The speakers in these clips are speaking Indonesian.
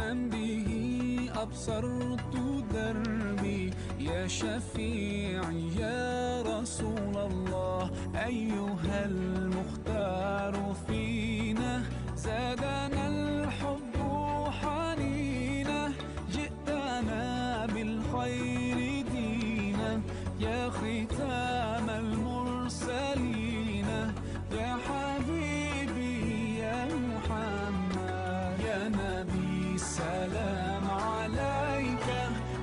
من به أبصرت دربي يا شفيعي يا رسول الله أيها المختار فينا زادنا الحب حنينا جئتنا بالخير دينا يا ختام المرسلين يا حبيبي يا محمد يا نبي سلام عليك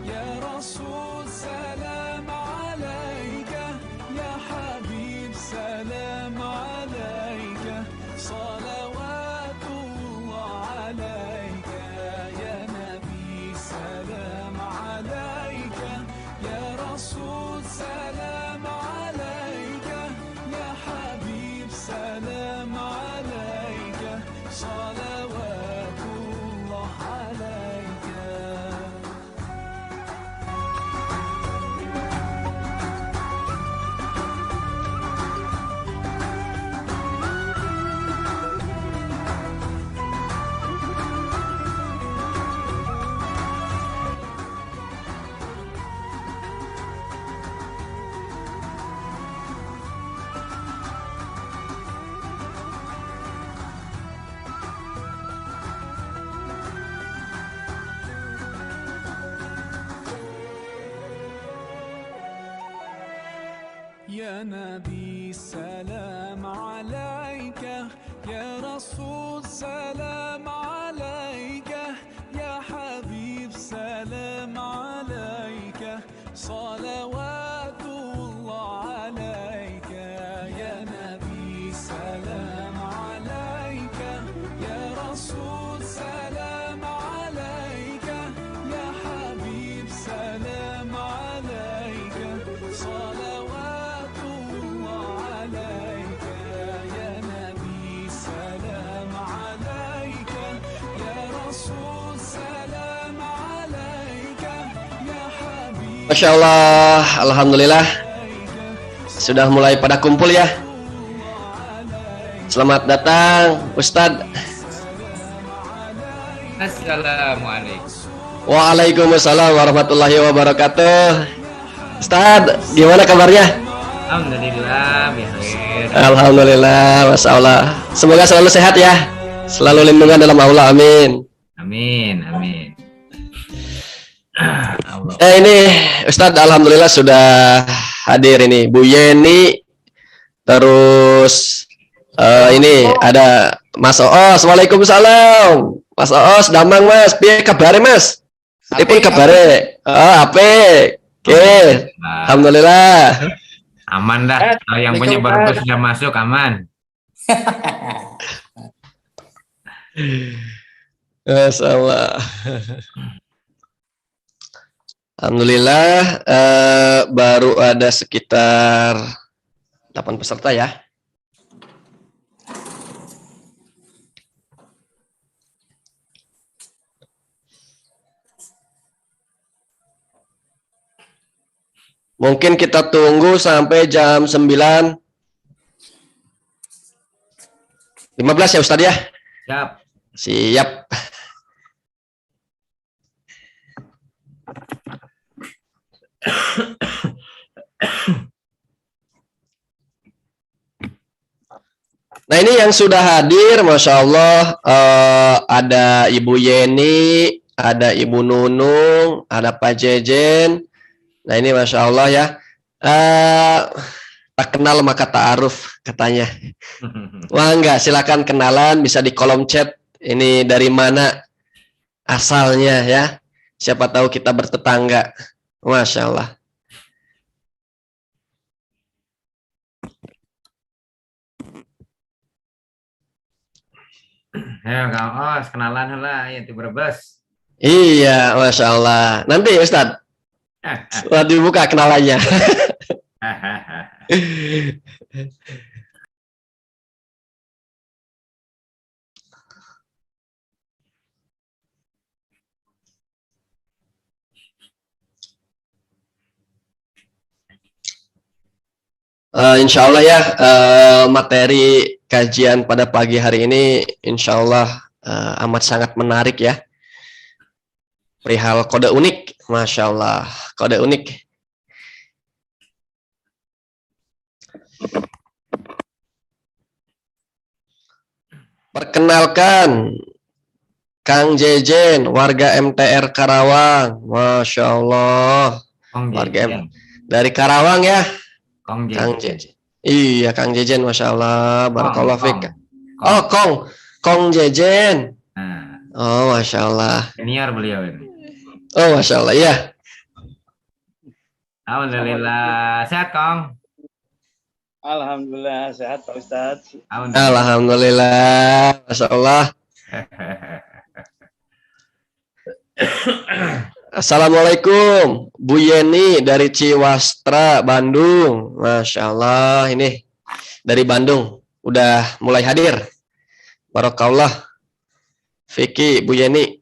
يا رسول سلام عليك يا حبيب سلام عليك صلوات الله عليك يا نبي سلام عليك يا رسول سلام عليك يا حبيب سلام عليك صلوات الله عليك. يا نبي سلام عليك يا رسول سلام عليك يا حبيب سلام عليك صلوات الله عليك يا نبي سلام عليك يا رسول سلام عليك يا حبيب سلام عليك صلوات الله عليك يا نبي سلام عليك يا رسول سلام عليك يا حبيب. Masya Allah, alhamdulillah sudah mulai pada kumpul ya. Selamat datang Ustadz. Assalamualaikum. Waalaikumsalam warahmatullahi wabarakatuh. Ustadz, gimana kabarnya? Alhamdulillah, bihair. Alhamdulillah, Masya Allah. Semoga selalu sehat ya. Selalu lindungan dalam Allah, amin. Amin, amin. Allah. Ini Ustadz, alhamdulillah sudah hadir ini Bu Yeni. Terus ini ada Mas Oos. Waalaikumsalam. Mas Oos, damang Mas. Piye kabare Mas? Dipun kabare. Oh, ape. Oke. Alhamdulillah. Aman dah. Kalau yang punya barcode sudah masuk aman. Masya Allah. Alhamdulillah, baru ada sekitar 8 peserta ya. Mungkin kita tunggu sampai jam 9.15 ya Ustadz ya? Siap. Siap. Nah ini yang sudah hadir, Masya Allah, ada Ibu Yeni, ada Ibu Nunung, ada Pak Jejen. Nah ini Masya Allah ya, tak kenal maka ta'aruf katanya. Wah enggak, silakan kenalan, bisa di kolom chat, ini dari mana asalnya ya, siapa tahu kita bertetangga. Masya Allah. Ayo Kang Os, kenalan lah ya di Brebes. Iya, Masya Allah. Nanti Ustadz, setelah dibuka kenalannya. Insya Allah ya, materi kajian pada pagi hari ini insya Allah amat sangat menarik ya. perihal kode unik. Masya Allah, kode unik. Perkenalkan, Kang Jejen, warga MTR Karawang. Masya Allah, Kong warga Jejen. dari Karawang ya, Kong Kang Jejen. Jejen. Iya, Kang Jejen, Masya Allah, barakallahu Kong. fiik. Oh, Kong Jejen. Nah, Oh, Masya Allah. senior beliau ini. Oh, Masya Allah, ya. Alhamdulillah. Sehat, Kong? Alhamdulillah sehat Pak Ustadz. Alhamdulillah, Masya Allah. Assalamualaikum, Bu Yeni dari Ciwastra, Bandung. Masya Allah, ini dari Bandung. Udah mulai hadir. Barakallah. Vicky, Bu Yeni.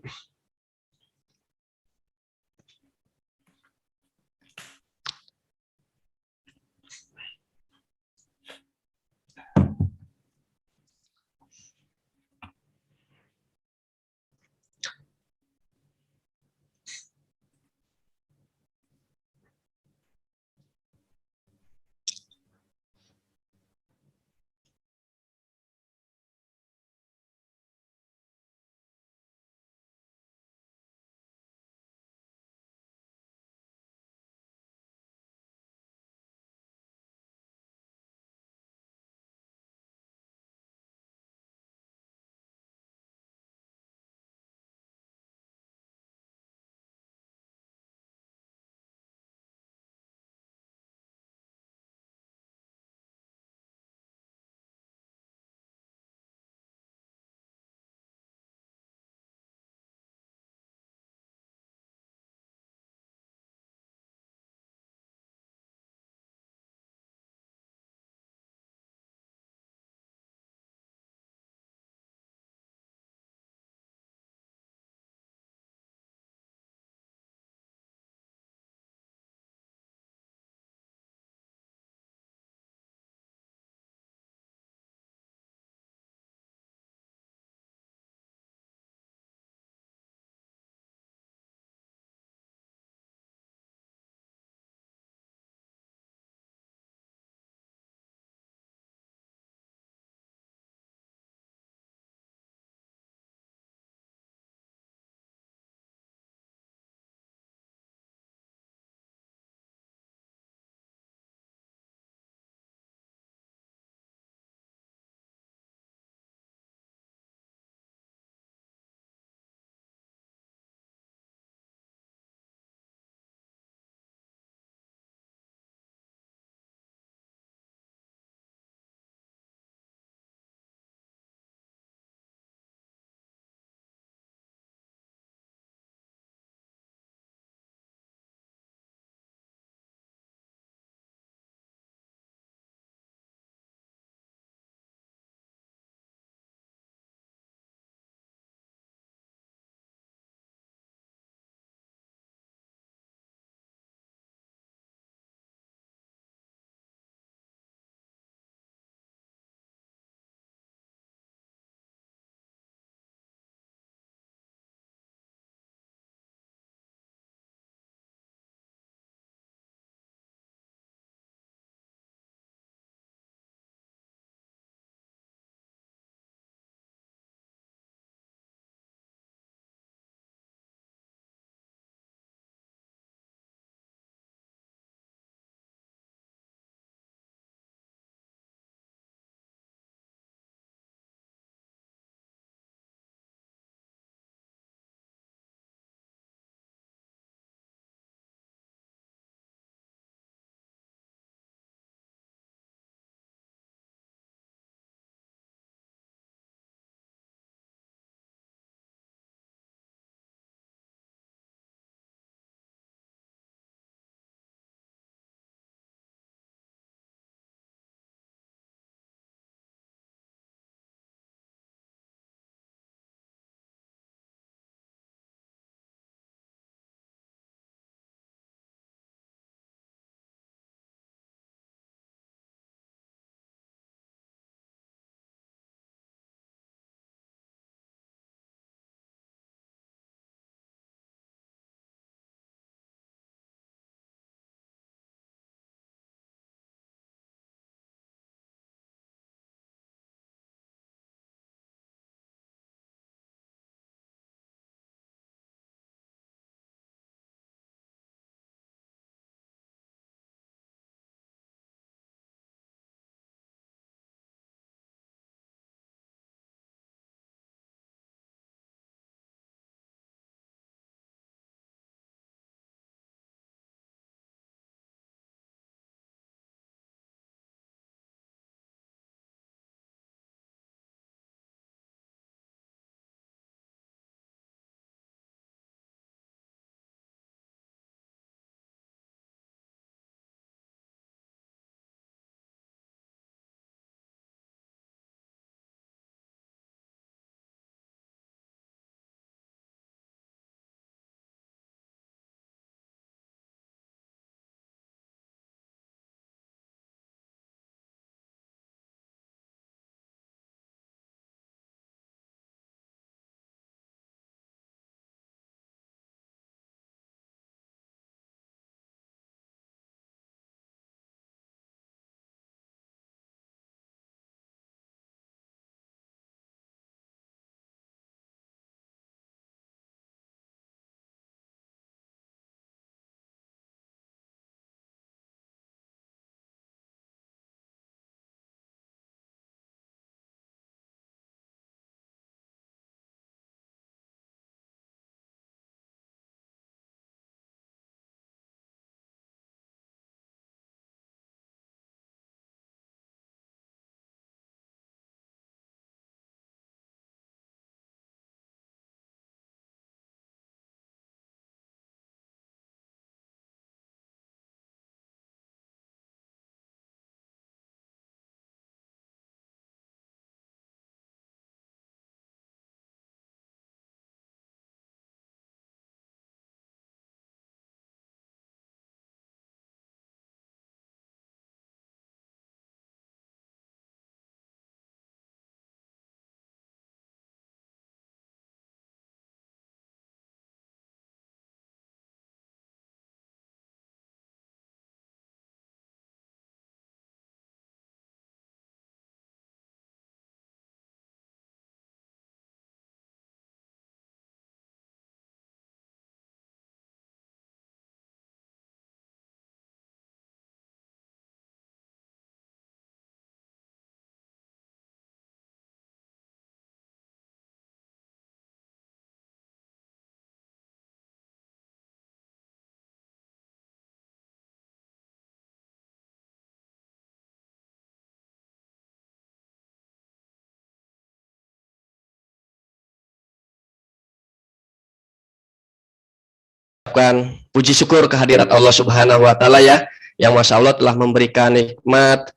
mengucapkan puji syukur kehadirat Allah Subhanahu wa taala ya, yang Masya Allah telah memberikan nikmat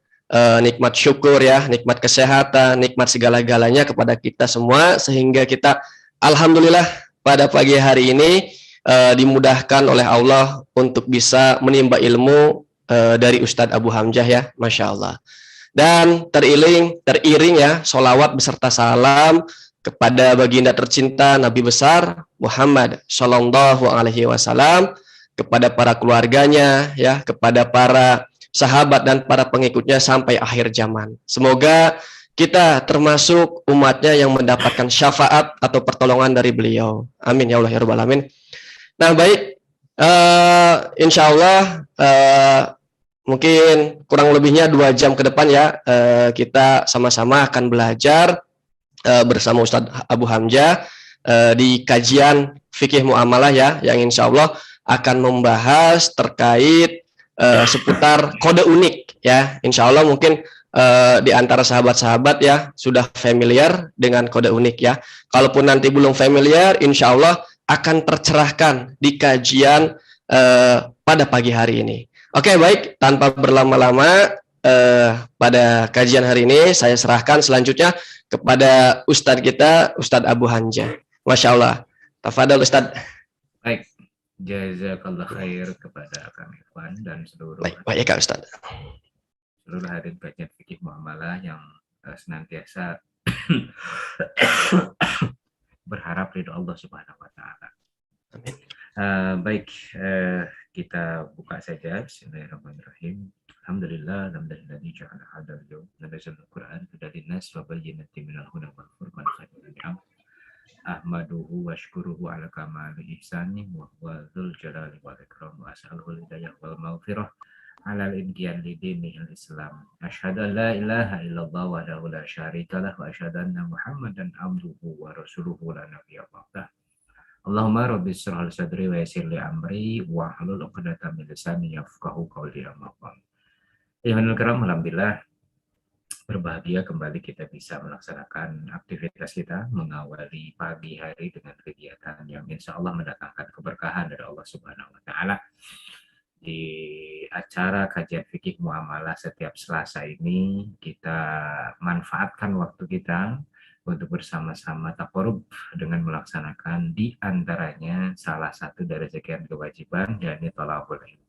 nikmat syukur ya, nikmat kesehatan, nikmat segala-galanya kepada kita semua, sehingga kita alhamdulillah pada pagi hari ini dimudahkan oleh Allah untuk bisa menimba ilmu dari Ustadz Abu Hamzah ya, Masya Allah. Dan teriring ya, solawat beserta salam kepada baginda tercinta Nabi besar Muhammad Shallallahu Alaihi Wasallam, kepada para keluarganya ya, kepada para sahabat dan para pengikutnya sampai akhir zaman. Semoga kita termasuk umatnya yang mendapatkan syafaat atau pertolongan dari beliau. Amin ya Allah ya Rabbal Alamin. Nah baik, insya Allah mungkin kurang lebihnya 2 jam ke depan ya, kita sama-sama akan belajar bersama Ustadz Abu Hamzah di kajian fikih muamalah ya, yang insya Allah akan membahas terkait seputar kode unik ya. Insya Allah mungkin di antara sahabat-sahabat ya sudah familiar dengan kode unik ya. Kalaupun nanti belum familiar, insya Allah akan tercerahkan di kajian pada pagi hari ini. Oke, baik, tanpa berlama-lama pada kajian hari ini saya serahkan selanjutnya kepada Ustadz kita, Ustadz Abu Hamzah. Masya Allah. Tafadhol Ustadz. Baik, jazakallah khair kepada kami Ikhwan dan seluruh Baik ya Kak Ustadz. Seluruh hadirin kajian fikih muamalah yang senantiasa berharap ridho Allah Subhanahu wa taala. Amin. Baik, kita buka saja. Bismillahirrahmanirrahim. Alhamdulillah, alhamdulillah ja'ala hadal yawm nazal al-Qur'an hudal linnas wa bayyinatin minal huda wal furqan khairul an'am. Ahmaduhu wa syukuruhu ala kamali ihsani wa huwa dzul jalali wal ikram wa as'aluhu hidayah wal maghfirah ala al-inqiyan li dinil Islam. Asyhadu an la ilaha illallah wahdahu la syarikalah wa asyhadu anna Muhammadan abduhu wa rasuluhu la nabiyya ba'dah. Allahumma rabbi shrah li sadri wa yassir li amri wa hlul 'uqdatam min lisani yafqahu qawli amma ba'd. Ayuhal kiram, alhamdulillah berbahagia kembali kita bisa melaksanakan aktivitas kita mengawali pagi hari dengan kegiatan yang insya Allah mendatangkan keberkahan dari Allah Subhanahu wa taala. Di acara kajian fikih muamalah setiap Selasa ini kita manfaatkan waktu kita untuk bersama-sama taqarrub dengan melaksanakan di antaranya salah satu dari sekian kewajiban, yakni thalabul ilmi.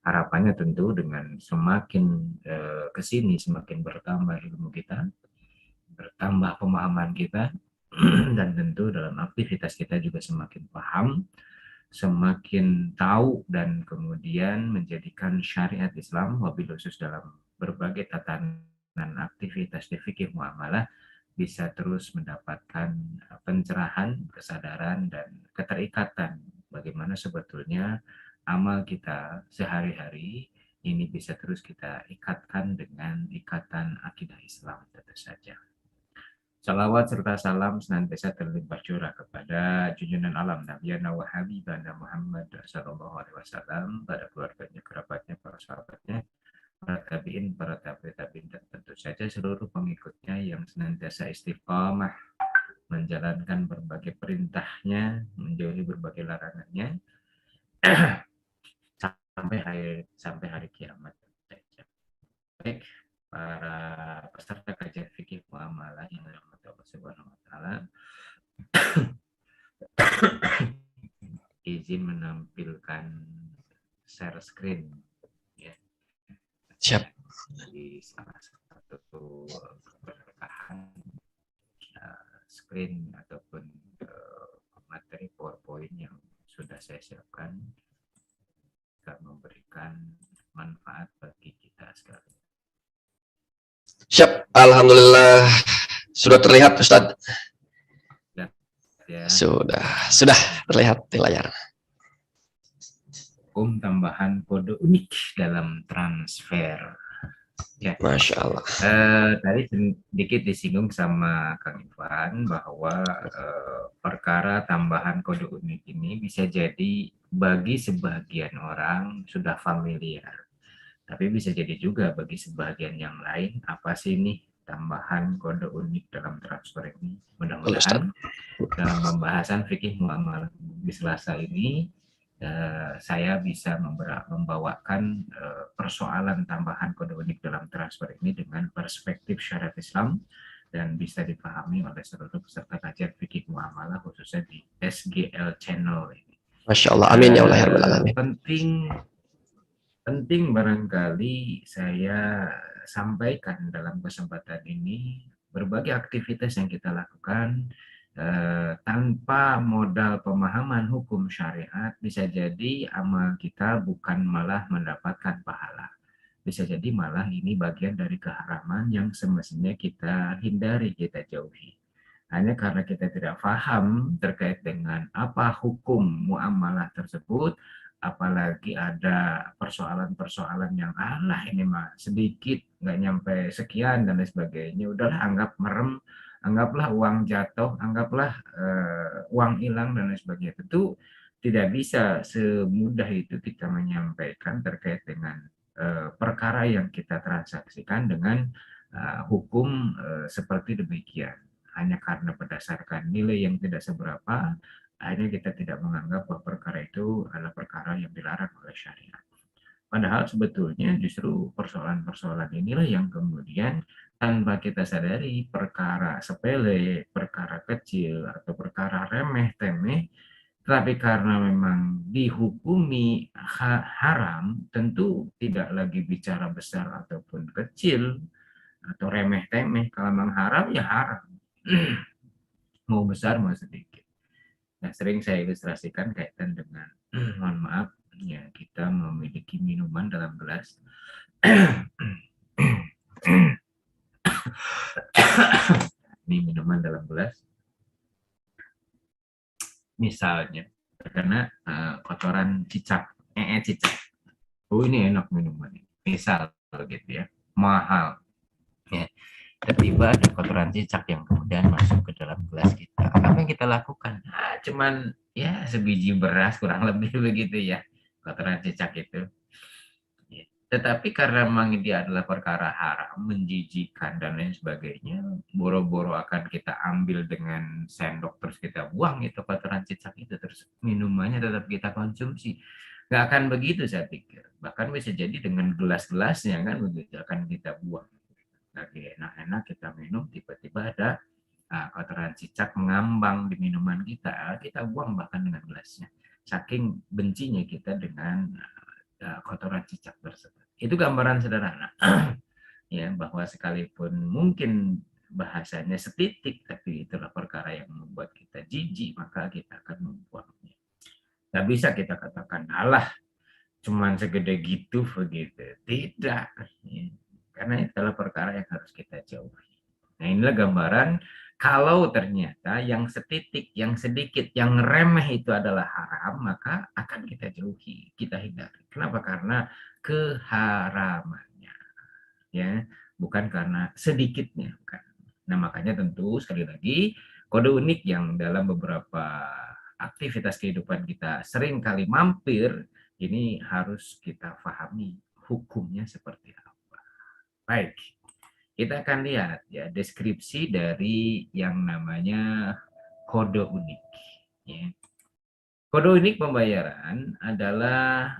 Harapannya tentu dengan semakin kesini semakin bertambah ilmu kita, bertambah pemahaman kita, dan tentu dalam aktivitas kita juga semakin paham, semakin tahu, dan kemudian menjadikan syariat Islam wabil khusus dalam berbagai tatanan aktivitas di fikih muamalah bisa terus mendapatkan pencerahan, kesadaran, dan keterikatan bagaimana sebetulnya amal kita sehari-hari ini bisa terus kita ikatkan dengan ikatan akidah Islam tentu saja. Salawat serta salam senantiasa terlimpah curah kepada junjungan alam Nabi wa Habibana Muhammad sallallahu alaihi wasallam, pada keluarganya, kerabatnya, para sahabatnya, para tabi'in, para tabi'in, dan tentu saja seluruh pengikutnya yang senantiasa istiqamah menjalankan berbagai perintahnya, menjauhi berbagai larangannya sampai hari kiamat. Baik, para peserta kajian fikih muamalah yang dirahmati Allah Subhanahu wa taala, izin menampilkan share screen ya. Siap. Di salah satu keberkahan screen ataupun materi PowerPoint yang sudah saya siapkan akan memberikan manfaat bagi kita sekalian. Siap, alhamdulillah sudah terlihat Ustadz. Ya. Sudah terlihat di layar. Hukum tambahan kode unik dalam transfer. Ya. Masya Allah. Tadi sedikit disinggung sama Kang Ivan bahwa perkara tambahan kode unik ini bisa jadi bagi sebagian orang sudah familiar, tapi bisa jadi juga bagi sebagian yang lain, apa sih ini tambahan kode unik dalam transfer ini. Mudah-mudahan dalam pembahasan fikih muamalah di Selasa ini saya bisa membawakan persoalan tambahan kode unik dalam transfer ini dengan perspektif syariat Islam dan bisa dipahami oleh seluruh peserta kajian fikih muamalah khususnya di SGL channel ini. Masya Allah, amin ya Allah ya Rabbal Eh, Alamin. penting penting barangkali saya sampaikan dalam kesempatan ini berbagai aktivitas yang kita lakukan tanpa modal pemahaman hukum syariat bisa jadi amal kita bukan malah mendapatkan pahala. Bisa jadi malah ini bagian dari keharaman yang semestinya kita hindari, kita jauhi. Hanya karena kita tidak paham terkait dengan apa hukum muamalah tersebut, apalagi ada persoalan-persoalan yang ini mah sedikit, nggak nyampe sekian dan lain sebagainya. Udahlah anggap merem, anggaplah uang jatuh, anggaplah uang hilang dan lain sebagainya. Tentu tidak bisa semudah itu kita menyampaikan terkait dengan perkara yang kita transaksikan dengan hukum seperti demikian. Hanya karena berdasarkan nilai yang tidak seberapa, akhirnya kita tidak menganggap bahwa perkara itu adalah perkara yang dilarang oleh syariat. Padahal sebetulnya justru persoalan-persoalan inilah yang kemudian tanpa kita sadari perkara sepele, perkara kecil, atau perkara remeh-temeh, tapi karena memang dihukumi haram, tentu tidak lagi bicara besar ataupun kecil, atau remeh-temeh. Kalau memang haram, ya haram. Mau besar, mau sedikit. Nah, sering saya ilustrasikan kaitan dengan, mohon maaf, ya kita memiliki minuman dalam gelas. Ini minuman dalam gelas. Misalnya, karena kotoran cicak, cicak. Oh, ini enak minuman ini. Misal gitu ya, mahal. Ya, tiba-tiba ada kotoran cicak yang kemudian masuk ke dalam gelas kita. Apa yang kita lakukan? Cuman ya sebiji beras kurang lebih begitu ya, kotoran cicak itu. Ya. Tetapi karena memang dia adalah perkara haram, menjijikan dan lain sebagainya, boro-boro akan kita ambil dengan sendok terus kita buang itu kotoran cicak itu, terus minumannya tetap kita konsumsi. Nggak akan begitu saya pikir. Bahkan bisa jadi dengan gelas-gelasnya kan begitu akan kita buang. Lagi enak-enak kita minum, tiba-tiba ada kotoran cicak mengambang di minuman kita, kita buang bahkan dengan gelasnya. Saking bencinya kita dengan kotoran cicak tersebut. Itu gambaran sederhana. Ya, bahwa sekalipun mungkin bahasanya setitik, tapi itulah perkara yang membuat kita jijik, maka kita akan membuangnya. Nggak bisa kita katakan, alah, cuman segede gitu begitu. Tidak. Ya. Karena itu adalah perkara yang harus kita jauhi. Nah, inilah gambaran kalau ternyata yang setitik, yang sedikit, yang remeh itu adalah haram, maka akan kita jauhi, kita hindari. Kenapa? Karena keharamannya, ya, bukan karena sedikitnya. Bukan. Nah, makanya tentu sekali lagi kode unik yang dalam beberapa aktivitas kehidupan kita sering kali mampir, ini harus kita pahami hukumnya seperti apa. Baik. Kita akan lihat ya deskripsi dari yang namanya kode unik. Ya. Kode unik pembayaran adalah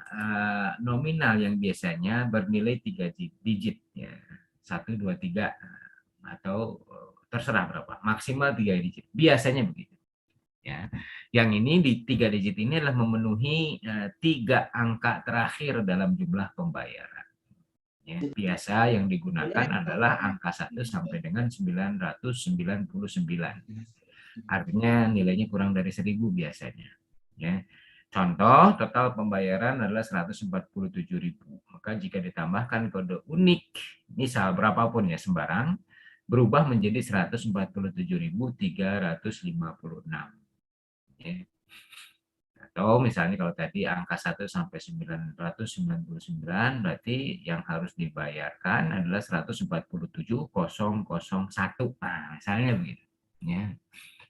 nominal yang biasanya bernilai 3 digit, ya. 1, 2, 3 atau terserah berapa, maksimal 3 digit. Biasanya begitu. Ya. Yang ini di 3 digit ini adalah memenuhi 3 angka terakhir dalam jumlah pembayaran. Ya, biasa yang digunakan adalah angka 1 sampai dengan 999. Artinya nilainya kurang dari 1000 biasanya. Ya. Contoh, total pembayaran adalah 147.000. Maka jika ditambahkan kode unik, misal berapapun ya sembarang, berubah menjadi 147.356. Ya. Atau misalnya kalau tadi angka 1 sampai 999, berarti yang harus dibayarkan adalah 147.001. Nah, misalnya begitu. Ya.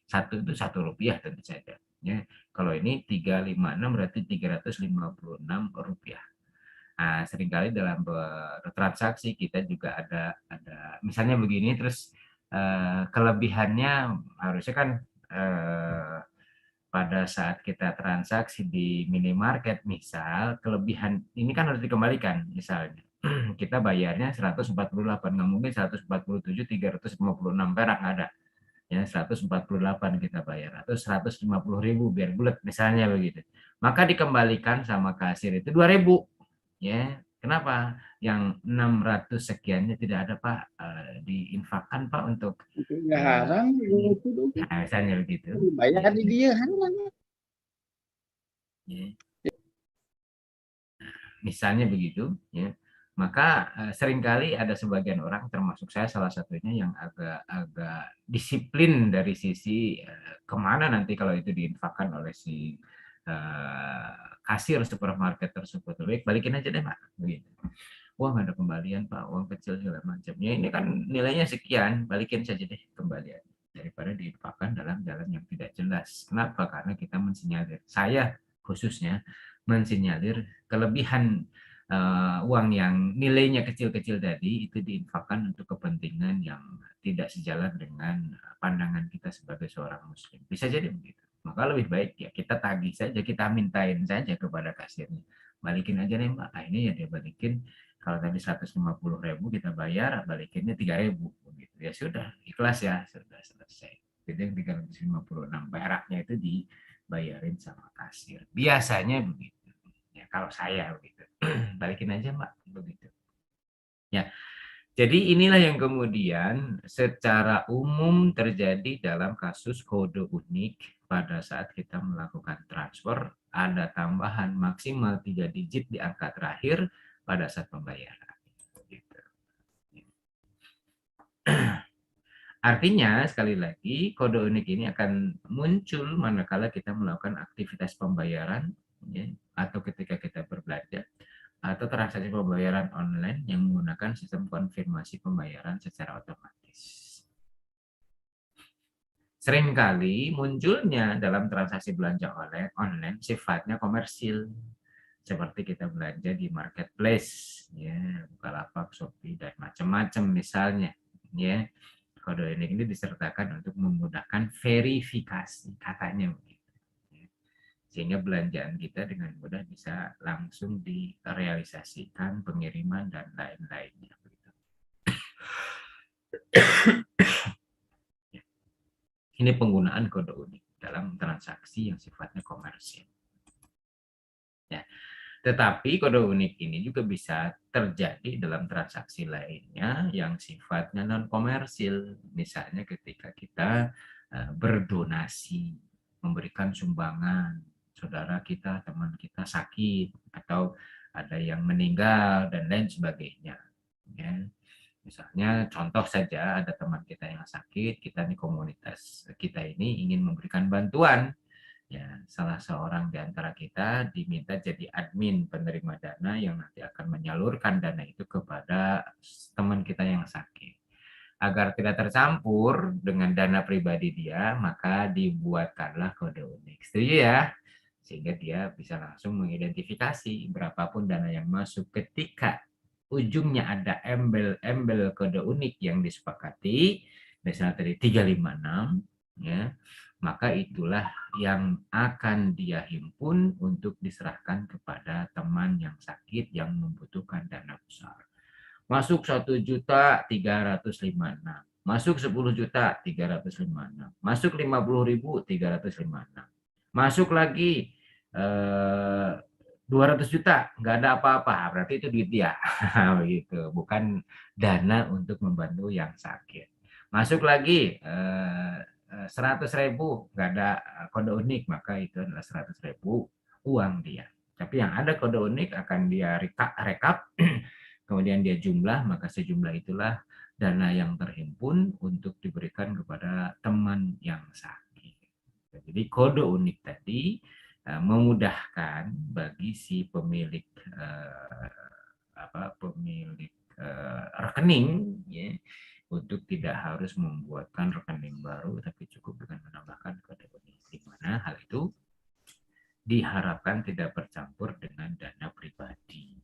1 itu Rp1 tentu saja. Ya. Kalau ini 356 berarti Rp356. Nah, seringkali dalam bertransaksi kita juga ada misalnya begini, terus kelebihannya harusnya kan pada saat kita transaksi di minimarket, misal kelebihan ini kan harus dikembalikan. Misalnya kita bayarnya 148, nggak mungkin 147 356 perak, nggak ada ya. 148 kita bayar atau 150.000 biar bulat misalnya begitu, maka dikembalikan sama kasir itu 2.000 ya. Kenapa yang 600 sekiannya tidak ada Pak, diinfakkan Pak untuk Nggak haram itu tuh. nah, misalnya begitu Bayar di dia haram. ya. Misalnya begitu ya, maka seringkali ada sebagian orang termasuk saya salah satunya yang agak disiplin dari sisi kemana nanti kalau itu diinfakkan oleh si kasir supermarket tersebut. Baik, balikin aja deh Pak begitu. Wah, nggak ada kembalian Pak, uang kecil segala macam ya, ini kan nilainya sekian, balikin saja deh kembalian daripada diinfakkan dalam jalan yang tidak jelas. Kenapa? Karena kita mensinyalir, saya khususnya mensinyalir kelebihan uang yang nilainya kecil-kecil tadi itu diinfakkan untuk kepentingan yang tidak sejalan dengan pandangan kita sebagai seorang muslim. Bisa jadi begitu. Maka lebih baik ya kita tagih saja, kita mintain saja kepada kasirnya. Balikin aja nih Mbak. Nah, ini ya dia balikin. Kalau tadi 150.000 kita bayar, balikinnya 3.000 begitu. Ya sudah, ikhlas ya, sudah selesai. Jadi yang 356 peraknya itu dibayarin sama kasir. Biasanya begitu. Ya kalau saya begitu. Balikin aja Mbak begitu. Ya. Jadi inilah yang kemudian secara umum terjadi dalam kasus kode unik pada saat kita melakukan transfer, ada tambahan maksimal 3 digit di angka terakhir pada saat pembayaran. Gitu. Artinya sekali lagi kode unik ini akan muncul manakala kita melakukan aktivitas pembayaran ya, atau ketika kita berbelanja atau transaksi pembayaran online yang menggunakan sistem konfirmasi pembayaran secara otomatis. Seringkali munculnya dalam transaksi belanja online sifatnya komersil, seperti kita belanja di marketplace, ya, Bukalapak, Shopee, dan macam-macam misalnya. Ya, kode unik ini disertakan untuk memudahkan verifikasi, katanya begitu. Sehingga belanjaan kita dengan mudah bisa langsung direalisasikan pengiriman dan lain-lainnya. Ini penggunaan kode unik dalam transaksi yang sifatnya komersil. Ya. Tetapi kode unik ini juga bisa terjadi dalam transaksi lainnya yang sifatnya non komersil. Misalnya ketika kita berdonasi, memberikan sumbangan, saudara kita, teman kita sakit, atau ada yang meninggal, dan lain sebagainya. Ya. Misalnya contoh saja ada teman kita yang sakit, kita di komunitas kita ini ingin memberikan bantuan. Ya, salah seorang di antara kita diminta jadi admin penerima dana yang nanti akan menyalurkan dana itu kepada teman kita yang sakit. Agar tidak tercampur dengan dana pribadi dia, maka dibuatkanlah kode unik. Setuju ya? Sehingga dia bisa langsung mengidentifikasi berapapun dana yang masuk ketika ujungnya ada embel-embel kode unik yang disepakati, misalnya tadi 356, ya, maka itulah yang akan dia himpun untuk diserahkan kepada teman yang sakit yang membutuhkan dana besar. Masuk 1.356.000, masuk 10.356.000, masuk 50.000 356, masuk lagi 200 juta, nggak ada apa-apa, berarti itu duit dia. Begitu, bukan dana untuk membantu yang sakit. Masuk lagi 100.000, nggak ada kode unik, maka itu adalah 100.000 uang dia. Tapi yang ada kode unik akan dia rekap, kemudian dia jumlah, maka sejumlah itulah dana yang terhimpun untuk diberikan kepada teman yang sakit. Jadi kode unik tadi memudahkan bagi si pemilik rekening, ya, untuk tidak harus membuatkan rekening baru, tapi cukup dengan menambahkan kode unik, di mana hal itu diharapkan tidak bercampur dengan dana pribadi.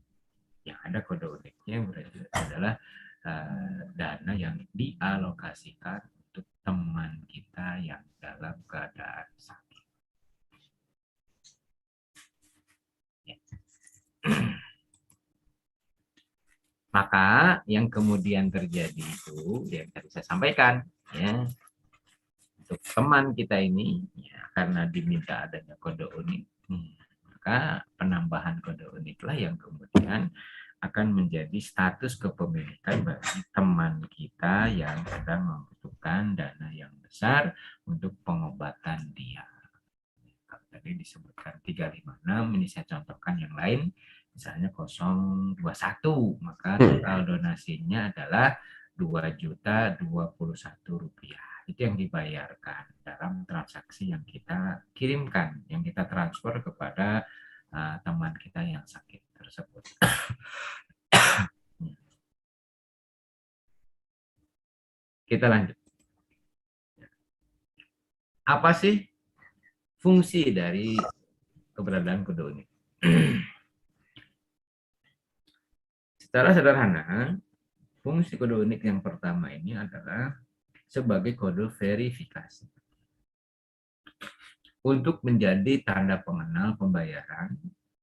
Yang ada kode uniknya berarti adalah dana yang dialokasikan untuk teman kita yang dalam keadaan sakit. Maka yang kemudian terjadi itu yang tadi saya sampaikan, ya, untuk teman kita ini, ya, karena diminta adanya kode unik, maka penambahan kode uniklah yang kemudian akan menjadi status kepemilikan bagi teman kita yang sedang membutuhkan dana yang besar untuk pengobatan dia. Tadi disebutkan 356, ini saya contohkan yang lain, misalnya 021, maka total donasinya adalah Rp2.021. Itu yang dibayarkan dalam transaksi yang kita kirimkan, yang kita transfer kepada teman kita yang sakit tersebut. Kita lanjut. Apa sih fungsi dari keberadaan kode unik? Secara sederhana, fungsi kode unik yang pertama ini adalah sebagai kode verifikasi untuk menjadi tanda pengenal pembayaran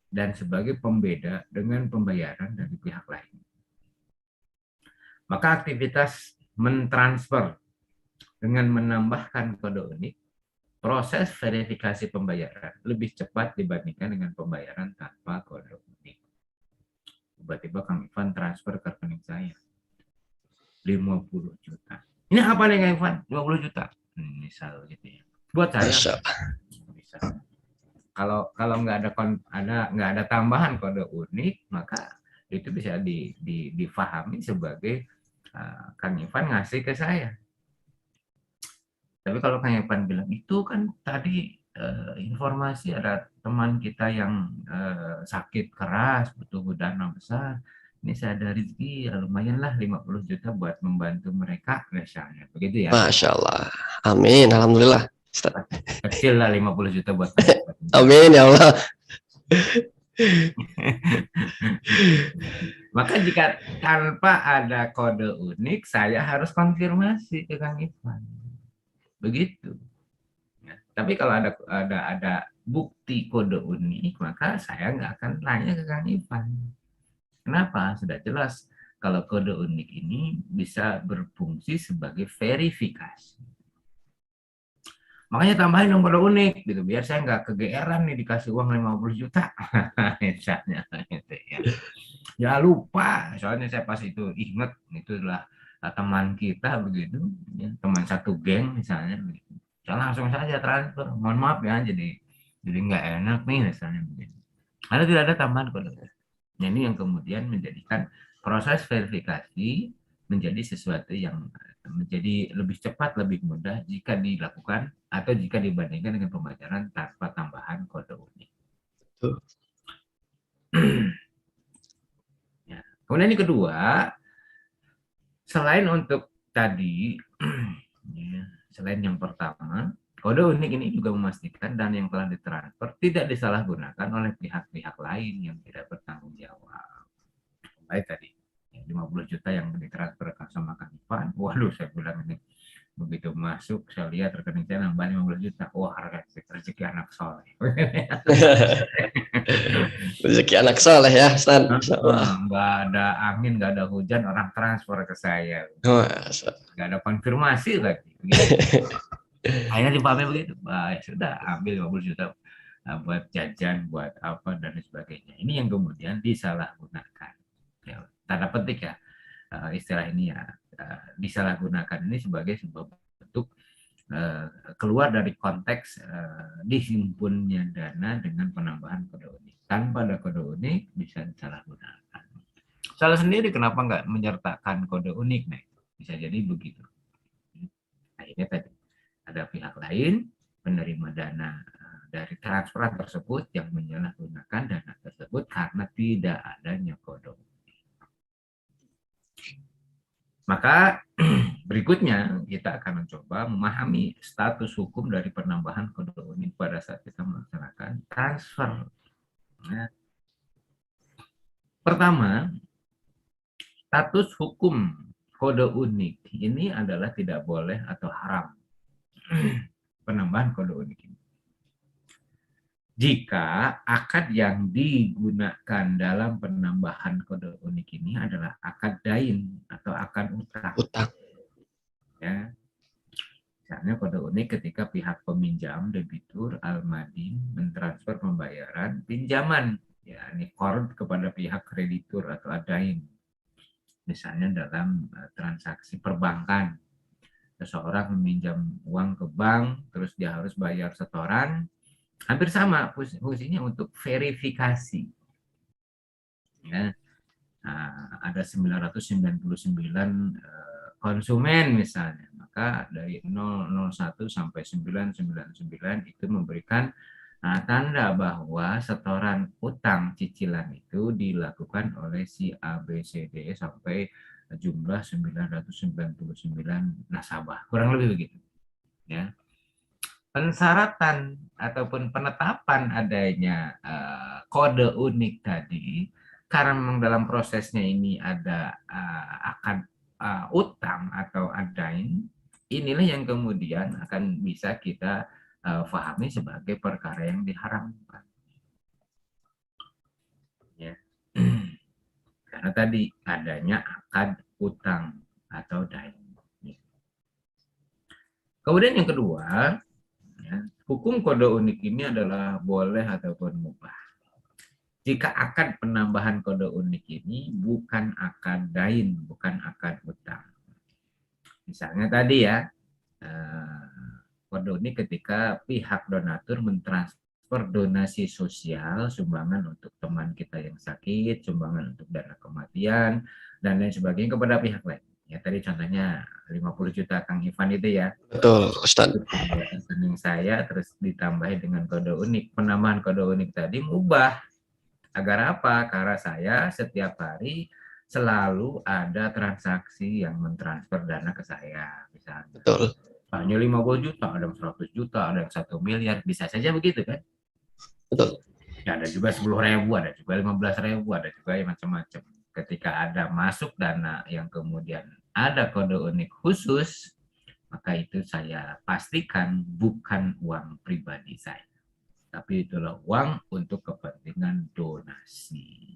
dan sebagai pembeda dengan pembayaran dari pihak lain. Maka aktivitas mentransfer dengan menambahkan kode unik, proses verifikasi pembayaran lebih cepat dibandingkan dengan pembayaran tanpa kode unik. Tiba-tiba Kang Ivan transfer ke rekening saya 50 juta. Ini apa nih Kang Ivan? 50 juta. Misal gitu ya. Buat saya bisa. Kalau nggak ada tambahan kode unik, maka itu bisa difahami sebagai Kang Ivan ngasih ke saya. Tapi kalau Kang Ivan bilang itu kan tadi informasi ada teman kita yang sakit keras, butuh dana besar. Ini saya ada rezeki, ya lumayan lah 50 juta buat membantu mereka misalnya. Begitu ya. Masya Allah. Amin. Alhamdulillah. Kecil lah 50 juta buat Amin ya Allah. Maka jika tanpa ada kode unik, saya harus konfirmasi ke Kang Ivan. Begitu. Ya. Tapi kalau ada bukti kode unik, maka saya nggak akan tanya ke Kang Ivan. Kenapa? Sudah jelas kalau kode unik ini bisa berfungsi sebagai verifikasi. Makanya tambahin dong kode unik gitu, biar saya nggak kegeeran nih dikasih uang 50 juta. Misalnya gitu ya. Ya lupa, soalnya saya pas itu ingat itu adalah teman kita begitu, ya, teman satu geng misalnya begitu. Saya langsung saja transfer. Mohon maaf ya, jadi nggak enak nih misalnya begitu. Karena tidak ada tambahan kode. Nah, ini yang kemudian menjadikan proses verifikasi menjadi sesuatu yang menjadi lebih cepat, lebih mudah jika dilakukan atau jika dibandingkan dengan pembayaran tanpa tambahan kode unik. Ya. Kemudian yang kedua, selain untuk tadi, ya, selain yang pertama, kode unik ini juga memastikan dana yang telah ditransfer tidak disalahgunakan oleh pihak-pihak lain yang tidak bertanggung jawab. Baik tadi, 50 juta yang ditransfer sama Kang Ivan, waduh saya bilang ini begitu masuk saya lihat rekening saya nambah 50 juta, wah rezeki anak soleh. Rezeki anak soleh ya, Ustaz. Nggak ada angin, nggak ada hujan, orang transfer ke saya. Nggak ada konfirmasi lagi. Akhirnya dipahami begitu, ya sudah ambil 50 juta buat jajan, buat apa dan sebagainya. Ini yang kemudian disalahgunakan. Ya, tanda petik ya istilah ini ya, disalahgunakan ini sebagai sebuah bentuk keluar dari konteks dihimpunnya dana dengan penambahan kode unik. Tanpa ada kode unik bisa disalahgunakan. Salah sendiri kenapa nggak menyertakan kode unik, nih bisa jadi begitu. Akhirnya tadi ada pihak lain penerima dana dari transferan tersebut yang menyalahgunakan dana tersebut karena tidak adanya kode unik. Maka berikutnya kita akan mencoba memahami status hukum dari penambahan kode unik pada saat kita melaksanakan transfer. Nah, pertama, status hukum kode unik ini adalah tidak boleh atau haram. Penambahan kode unik ini. jika akad yang digunakan dalam penambahan kode unik ini adalah akad dain atau akad utang. Utang. Ya. Misalnya kode unik ketika pihak peminjam, debitur, almadin mentransfer pembayaran pinjaman, ya, ini qard kepada pihak kreditur atau adain. Misalnya dalam transaksi perbankan, seseorang meminjam uang ke bank, terus dia harus bayar setoran, hampir sama fungsinya untuk verifikasi. Ya. Nah, ada 999 konsumen misalnya, maka dari 001 sampai 999 itu memberikan tanda bahwa setoran utang cicilan itu dilakukan oleh si ABCD sampai jumlah 999 nasabah, kurang lebih begitu. Ya. Pensyaratan ataupun penetapan adanya kode unik tadi, karena memang dalam prosesnya ini ada akad utang atau adain, inilah yang kemudian akan bisa kita pahami sebagai perkara yang diharamkan. Ya. Karena tadi adanya akad utang atau dain. Ya. Kemudian yang kedua, ya, hukum kode unik ini adalah boleh ataupun mubah. Jika akad penambahan kode unik ini bukan akad dain, bukan akad utang. Misalnya tadi ya, kode unik ketika pihak donatur mentransfer donasi sosial, sumbangan untuk teman kita yang sakit, sumbangan untuk dana kematian, dan lain sebagainya kepada pihak lain. Ya tadi contohnya 50 juta Kang Ivan itu ya. Betul, Ustaz. Rekening saya terus ditambahi dengan kode unik. Penambahan kode unik tadi mubah. Agar apa? Karena saya setiap hari selalu ada transaksi yang mentransfer dana ke saya. Misalnya. Betul. Hanya 50 juta, ada 100 juta, ada 1 miliar. Bisa saja begitu kan? Betul. Ya, ada juga 10.000, ada juga 15.000, ada juga yang macam-macam. Ketika ada masuk dana yang kemudian ada kode unik khusus, maka itu saya pastikan bukan uang pribadi saya, tapi itulah uang untuk kepentingan donasi.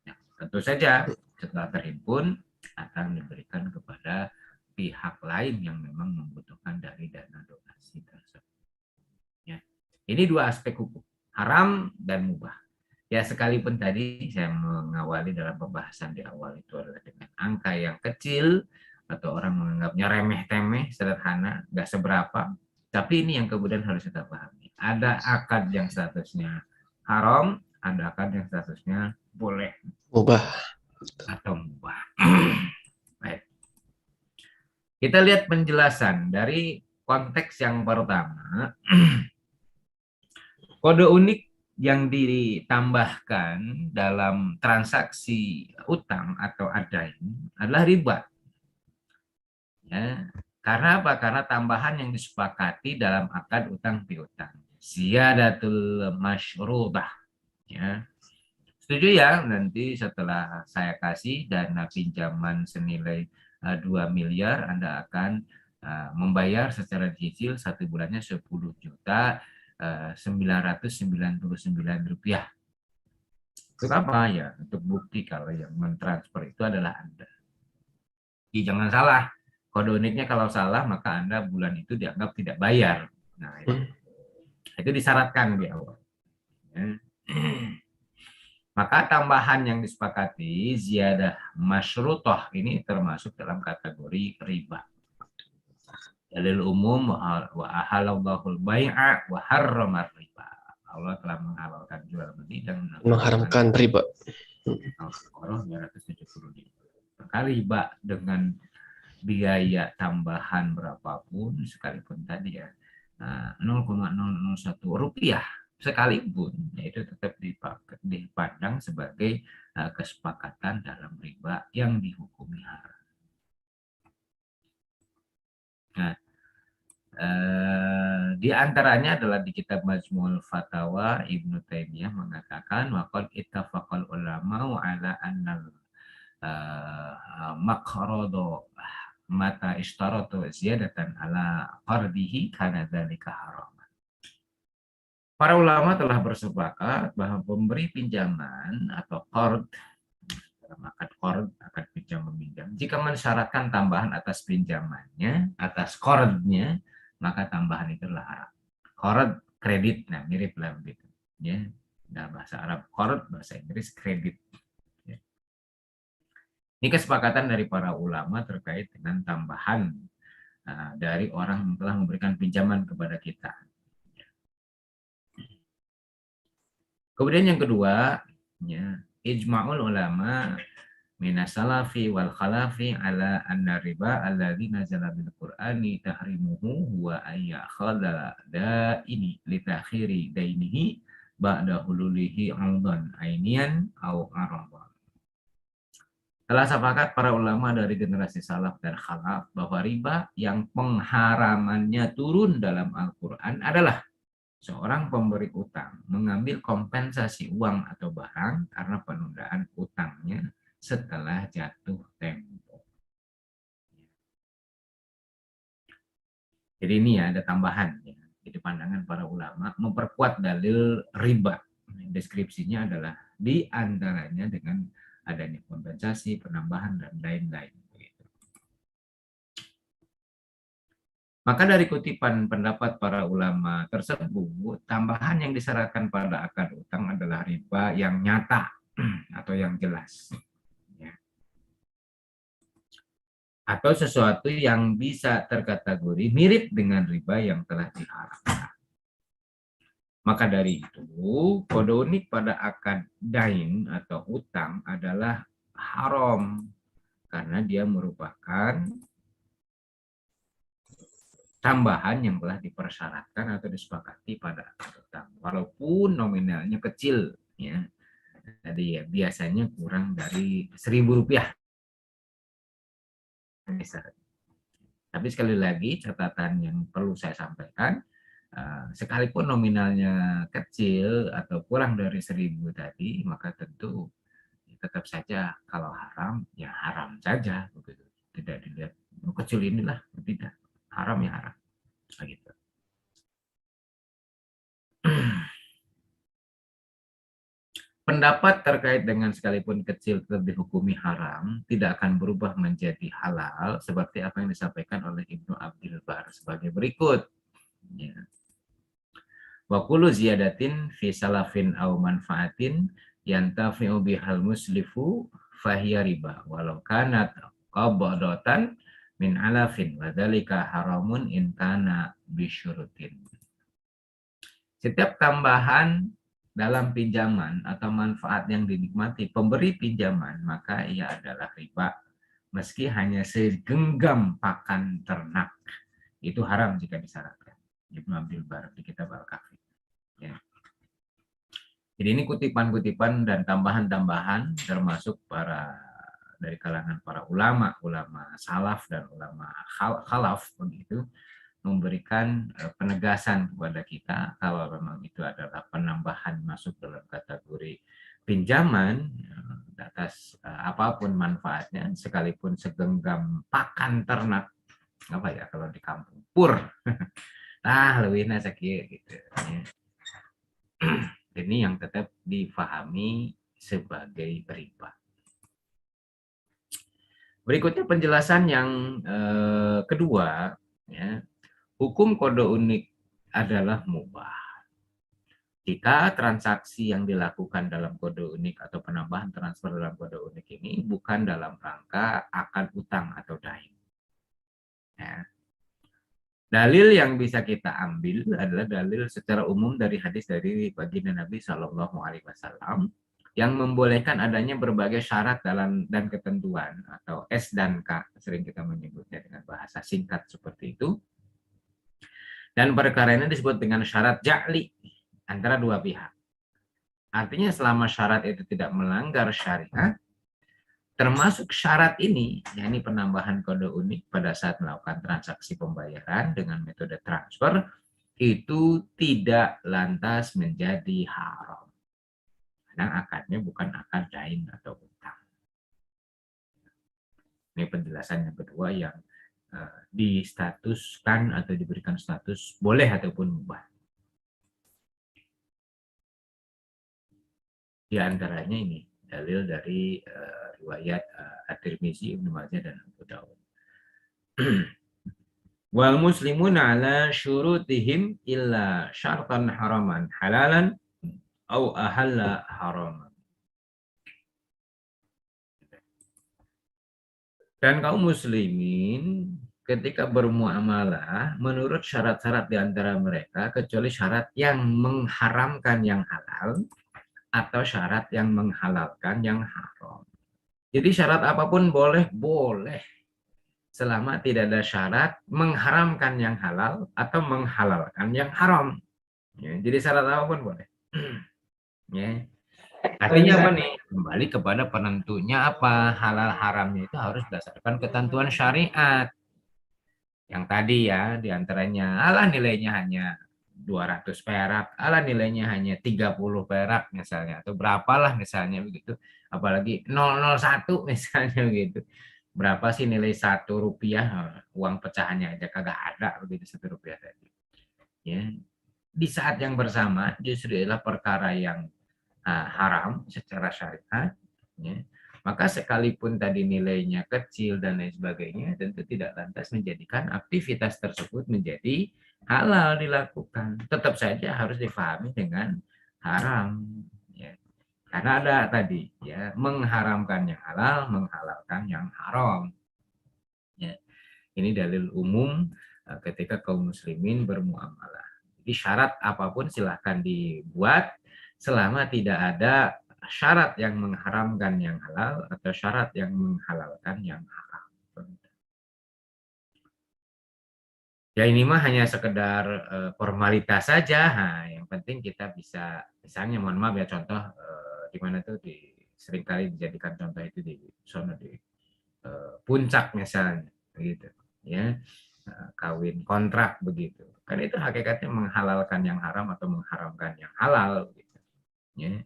Ya, tentu saja setelah terhimpun akan diberikan kepada pihak lain yang memang membutuhkan dari dana donasi tersebut. Ya. Ini dua aspek hukum, haram dan mubah. Ya, sekalipun tadi saya mengawali dalam pembahasan di awal itu adalah dengan angka yang kecil atau orang menganggapnya remeh-temeh, sederhana, nggak seberapa. Tapi ini yang kemudian harus kita pahami. Ada akad yang statusnya haram, ada akad yang statusnya boleh. Mubah. Atau mubah. Baik. Kita lihat penjelasan dari konteks yang pertama. Kode unik yang ditambahkan dalam transaksi utang atau adain adalah riba. Ya, karena apa? Karena tambahan yang disepakati dalam akad utang piutang. Ziyadatul masyrudah. Ya. Setuju ya? Nanti setelah saya kasih dana pinjaman senilai 2 miliar, Anda akan membayar secara cicil 1 bulannya 10.999 rupiah. Untuk apa ya? Untuk bukti kalau yang mentransfer itu adalah Anda. Jadi jangan salah. Kode uniknya kalau salah maka Anda bulan itu dianggap tidak bayar. Nah, itu disyaratkan di awal. Ya. Maka tambahan yang disepakati ziyadah masyrutoh ini termasuk dalam kategori riba. Dalil umum wa ahalallahul bai'a wa harramar riba. Allah telah menghalalkan jual beli dan mengharamkan riba. Al-Baqarah 275. Maka riba dengan biaya tambahan berapapun sekalipun tadi ya 0,001 rupiah sekalipun, itu tetap dipandang sebagai kesepakatan dalam riba yang dihukumi haram. Nah, di antaranya adalah di kitab Majmu'ul Fatawa Ibnu Taimiyah mengatakan waqad ittafaqal ulama ala annal maqradu mata ishtaratu ziyadatan ala qardihi kana dzalika haram. Para ulama telah bersepakat bahwa pemberi pinjaman atau qard, dalam akad qard, akad pinjam meminjam, jika mensyaratkan tambahan atas pinjamannya, atas qardnya, maka tambahan itu adalah haram. Qard kredit, nah mirip lah begitu. Ya, dalam bahasa Arab qard, bahasa Inggris kredit. Ya. Ini kesepakatan dari para ulama terkait dengan tambahan dari orang yang telah memberikan pinjaman kepada kita. Kemudian yang kedua, ya, ijma'ul ulama minas salafi wal khalafi ala anna riba alladzi nazala bil qur'ani tahrimuhu huwa ayyakhadha daini li takhiri dainihi ba'da hululihi 'amdan ainian au aradan. Telah sepakat para ulama dari generasi salaf dan khalaf bahwa riba yang pengharamannya turun dalam Al-Qur'an adalah seorang pemberi utang mengambil kompensasi uang atau barang karena penundaan utangnya setelah jatuh tempo. Jadi ini ya, ada tambahan ya. Jadi pandangan para ulama memperkuat dalil riba. Deskripsinya adalah di antaranya dengan adanya kompensasi, penambahan, dan lain-lain. Maka dari kutipan pendapat para ulama tersebut, tambahan yang disyaratkan pada akad utang adalah riba yang nyata atau yang jelas. Ya. Atau sesuatu yang bisa terkategori mirip dengan riba yang telah diharamkan. Maka dari itu, kode unik pada akad dain atau utang adalah haram karena dia merupakan tambahan yang telah dipersyaratkan atau disepakati pada akad utang, walaupun nominalnya kecil, ya. Jadi ya biasanya kurang dari Rp1.000. Tapi sekali lagi catatan yang perlu saya sampaikan, sekalipun nominalnya kecil atau kurang dari 1.000 tadi, maka tentu tetap saja kalau haram ya haram saja, begitu. Tidak dilihat kecil inilah, tidak, haram ya haram. Gitu. Pendapat terkait dengan sekalipun kecil tetap dihukumi haram tidak akan berubah menjadi halal seperti apa yang disampaikan oleh Ibnu Abdul Bar sebagai berikut. Ya. Wa kullu ziyadatin fi salafin aw manfaatin yantafi'u bihal muslifu fahiya riba walau kanat qabdatan min alafin wa dzalika haramun in kana bisyurutin. Setiap tambahan dalam pinjaman atau manfaat yang dinikmati pemberi pinjaman, maka ia adalah riba. Meski hanya segenggam pakan ternak, itu haram jika disyaratkan. Ibnu Abdul Bar di kitab Al-Kafi. Ya. Jadi ini kutipan-kutipan dan tambahan-tambahan termasuk dari kalangan para ulama salaf dan ulama khalaf begitu, memberikan penegasan kepada kita kalau memang itu adalah penambahan masuk dalam kategori pinjaman atas apapun manfaatnya, sekalipun segenggam pakan ternak, apa ya kalau di kampung pur, lebih sakit gitu. Ini yang tetap difahami sebagai riba. Berikutnya penjelasan yang kedua, ya. Hukum kode unik adalah mubah. Jika transaksi yang dilakukan dalam kode unik atau penambahan transfer dalam kode unik ini bukan dalam rangka akad utang atau dain. Ya. Dalil yang bisa kita ambil adalah dalil secara umum dari hadis dari baginda Nabi Shallallahu Alaihi Wasallam yang membolehkan adanya berbagai syarat dan ketentuan atau S dan K, sering kita menyebutnya dengan bahasa singkat seperti itu. Dan perkara ini disebut dengan syarat ja'li antara dua pihak. Artinya selama syarat itu tidak melanggar syariat, termasuk syarat ini, yakni penambahan kode unik pada saat melakukan transaksi pembayaran dengan metode transfer, itu tidak lantas menjadi haram. Karena akadnya bukan akad dain atau utang. Ini penjelasan yang kedua yang distatuskan atau diberikan status boleh ataupun mubah. Di antaranya ini dalil dari riwayat At-Tirmizi, Ibnu Majah dan Abu Dawud. Wal muslimuna ala syurutihim illa syartan haraman halalan au ahalla haraman. Dan kaum muslimin ketika bermuamalah menurut syarat-syarat di antara mereka kecuali syarat yang mengharamkan yang halal atau syarat yang menghalalkan yang haram. Jadi syarat apapun boleh selama tidak ada syarat mengharamkan yang halal atau menghalalkan yang haram. Ya, jadi syarat apapun boleh. Ya. Artinya apa nih? Kembali kepada penentunya apa? Halal haramnya itu harus berdasarkan ketentuan syariat. Yang tadi ya, diantaranya alah nilainya hanya 200 perak, alah nilainya hanya 30 perak misalnya, atau berapalah misalnya begitu. Apalagi 001 misalnya begitu. Berapa sih nilai 1 rupiah? Uang pecahannya aja kagak ada begitu 1 rupiah tadi. Ya. Di saat yang bersama justru adalah perkara yang haram secara syariat, ya, maka sekalipun tadi nilainya kecil dan lain sebagainya, tentu tidak lantas menjadikan aktivitas tersebut menjadi halal dilakukan. Tetap saja harus difahami dengan haram. Ya. Karena ada tadi, ya, mengharamkan yang halal, menghalalkan yang haram. Ya. Ini dalil umum ketika kaum muslimin bermuamalah. Jadi syarat apapun silahkan dibuat, selama tidak ada syarat yang mengharamkan yang halal atau syarat yang menghalalkan yang haram. Ya ini mah hanya sekedar formalitas saja. Nah, yang penting kita bisa, misalnya mohon maaf ya contoh di mana tuh seringkali dijadikan contoh itu di sono di puncak misalnya, begitu. Ya, kawin kontrak begitu. Kan itu hakikatnya menghalalkan yang haram atau mengharamkan yang halal. Gitu. Ya.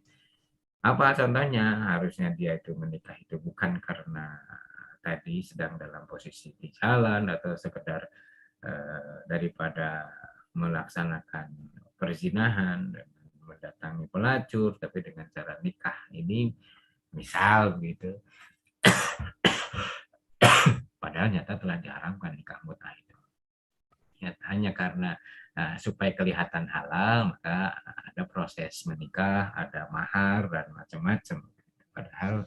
Apa contohnya? Harusnya dia itu menikah itu bukan karena tadi sedang dalam posisi di jalan atau sekedar daripada melaksanakan perzinahan dan mendatangi pelacur, tapi dengan cara nikah ini misal begitu. Padahal nyata telah diharamkan nikah mut'ah itu. Ya, hanya karena supaya kelihatan halal, maka ada proses menikah, ada mahar, dan macam-macam. Padahal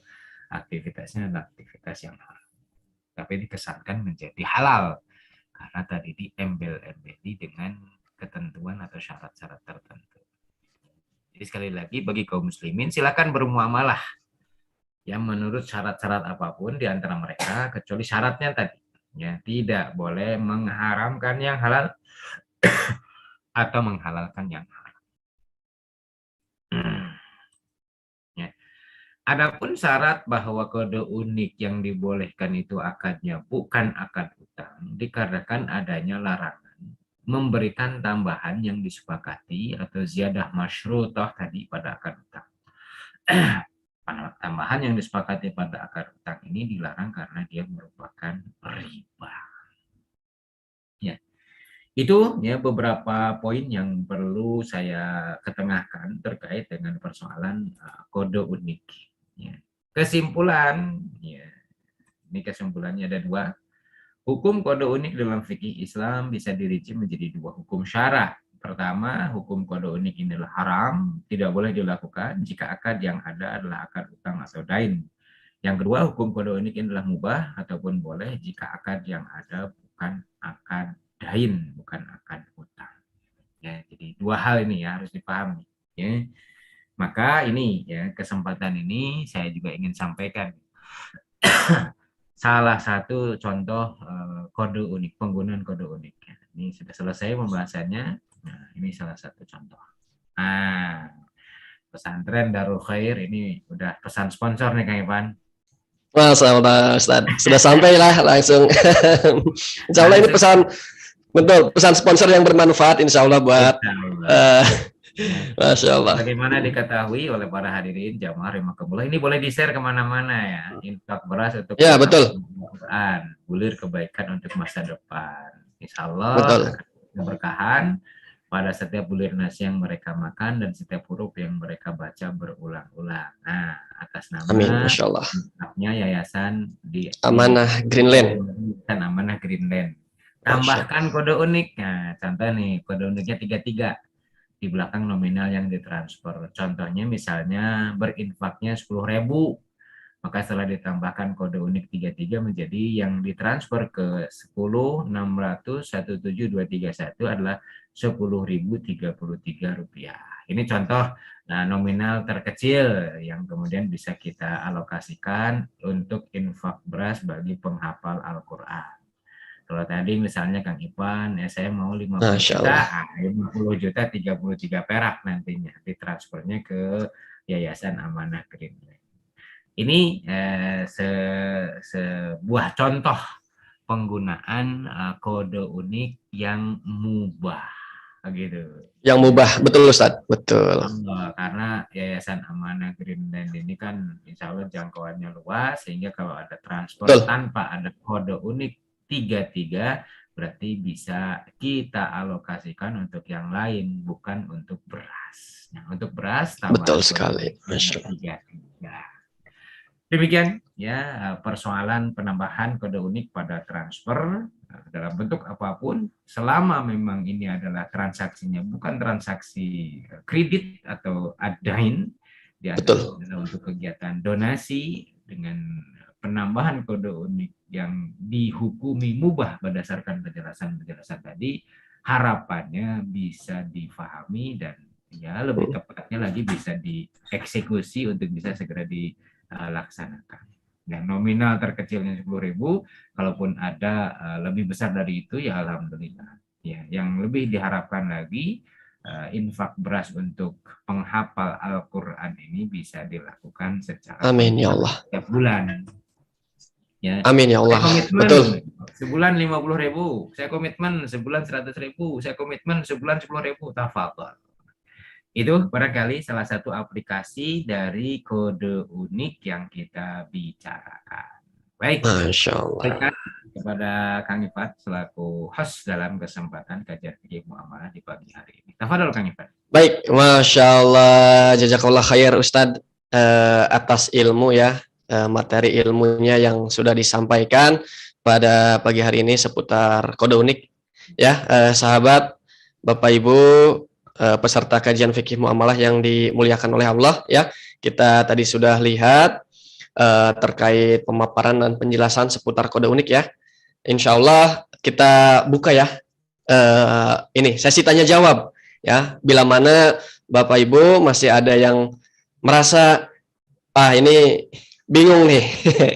aktivitasnya adalah aktivitas yang haram. Tapi dikesankan menjadi halal. Karena tadi diembel-embeli dengan ketentuan atau syarat-syarat tertentu. Jadi sekali lagi, bagi kaum muslimin, silakan bermuamalah. Yang menurut syarat-syarat apapun di antara mereka, kecuali syaratnya tadi. Ya, tidak boleh mengharamkan yang halal atau menghalalkan yang haram. Ya. Adapun syarat bahwa kode unik yang dibolehkan itu akadnya bukan akad utang, dikarenakan adanya larangan memberikan tambahan yang disepakati atau ziyadah masyrutah tadi pada akad utang. Tambahan yang disepakati pada akad utang ini dilarang karena dia merupakan riba. Ya. Itu ya beberapa poin yang perlu saya ketengahkan terkait dengan persoalan kode unik. Ya. Kesimpulan, ya, ini kesimpulannya ada 2. Hukum kode unik dalam fikih Islam bisa dirinci menjadi 2 hukum syara. Pertama, hukum kode unik ini adalah haram, tidak boleh dilakukan jika akad yang ada adalah akad utang atau dain. Yang kedua, hukum kode unik ini adalah mubah ataupun boleh jika akad yang ada bukan akad dain, bukan akad utang. Ya, jadi 2 hal ini ya harus dipahami. Ya. Maka ini ya kesempatan ini saya juga ingin sampaikan salah satu contoh kode unik, penggunaan kode unik. Ini sudah selesai pembahasannya. Nah, ini salah satu contoh. Nah, pesantren Darul Khair ini udah pesan sponsor nih Kang Ivan. Masya Allah, Ustaz. Sudah sampai lah langsung. Insya Allah ini pesan, betul, pesan sponsor yang bermanfaat insya Allah buat Masya Allah. Bagaimana diketahui oleh para hadirin jamaah rahimakumullah, ini boleh di-share kemana-mana ya. Infak beras untuk ya, betul. Bulir kebaikan untuk masa depan. Insya Allah betul. keberkahan pada setiap bulir nasi yang mereka makan dan setiap huruf yang mereka baca berulang-ulang. Nah, atas Amin, nama Masya Allah. yayasan Amanah Greenland. dan Amanah Greenland. Masya Allah. Tambahkan kode unik. Nah, contoh nih, kode uniknya 33 di belakang nominal yang ditransfer. Contohnya misalnya berinfaknya 10.000, maka setelah ditambahkan kode unik 33 menjadi yang ditransfer ke 10.600.17231 adalah Rp10.033. Ini contoh nominal terkecil yang kemudian bisa kita alokasikan untuk infak beras bagi penghafal Al-Quran. Kalau tadi misalnya Kang Ipan, ya saya mau 50 Masya juta, Allah. 50 juta 33 perak nantinya ditransfernya ke Yayasan Amanah Greenland. Ini sebuah contoh penggunaan kode unik yang mubah, gitu. Yang mubah, betul Ustaz, betul. Karena Yayasan Amanah Greenland ini kan insya Allah jangkauannya luas, sehingga kalau ada transfer Betul. tanpa ada kode unik 33, berarti bisa kita alokasikan untuk yang lain, bukan untuk beras. Nah, untuk beras Betul tambahan sekali, kode Masya Allah. 33. Demikian ya persoalan penambahan kode unik pada transfer dalam bentuk apapun, selama memang ini adalah transaksinya bukan transaksi kredit atau adain, dia Betul. adalah untuk kegiatan donasi dengan penambahan kode unik yang dihukumi mubah berdasarkan penjelasan-penjelasan tadi, harapannya bisa difahami dan ya lebih tepatnya lagi bisa dieksekusi untuk bisa segera dilaksanakan. Dan nominal terkecilnya 10.000, kalaupun ada lebih besar dari itu ya alhamdulillah. Ya, yang lebih diharapkan lagi infak beras untuk penghafal Al-Quran ini bisa dilakukan secara Amin ya Allah. setiap bulan. Ya. Amin ya Allah. Saya komitmen Betul. sebulan 50.000, saya komitmen sebulan 100.000, saya komitmen sebulan 10.000. Tafadhol. Itu barangkali salah satu aplikasi dari kode unik yang kita bicarakan. Baik, Masya Allah. kepada Kang Ifat selaku host dalam kesempatan kajian fikih muamalah di pagi hari ini. Tafadhol Kang Ifat. Baik, Masya Allah, jazakallah khair Ustadz atas ilmu ya, materi ilmunya yang sudah disampaikan pada pagi hari ini seputar kode unik ya, sahabat, Bapak Ibu, peserta kajian fikih muamalah yang dimuliakan oleh Allah ya. Kita tadi sudah lihat terkait pemaparan dan penjelasan seputar kode unik ya. Insya Allah kita buka ya, ini sesi tanya jawab ya. Bila mana Bapak Ibu masih ada yang merasa ini bingung nih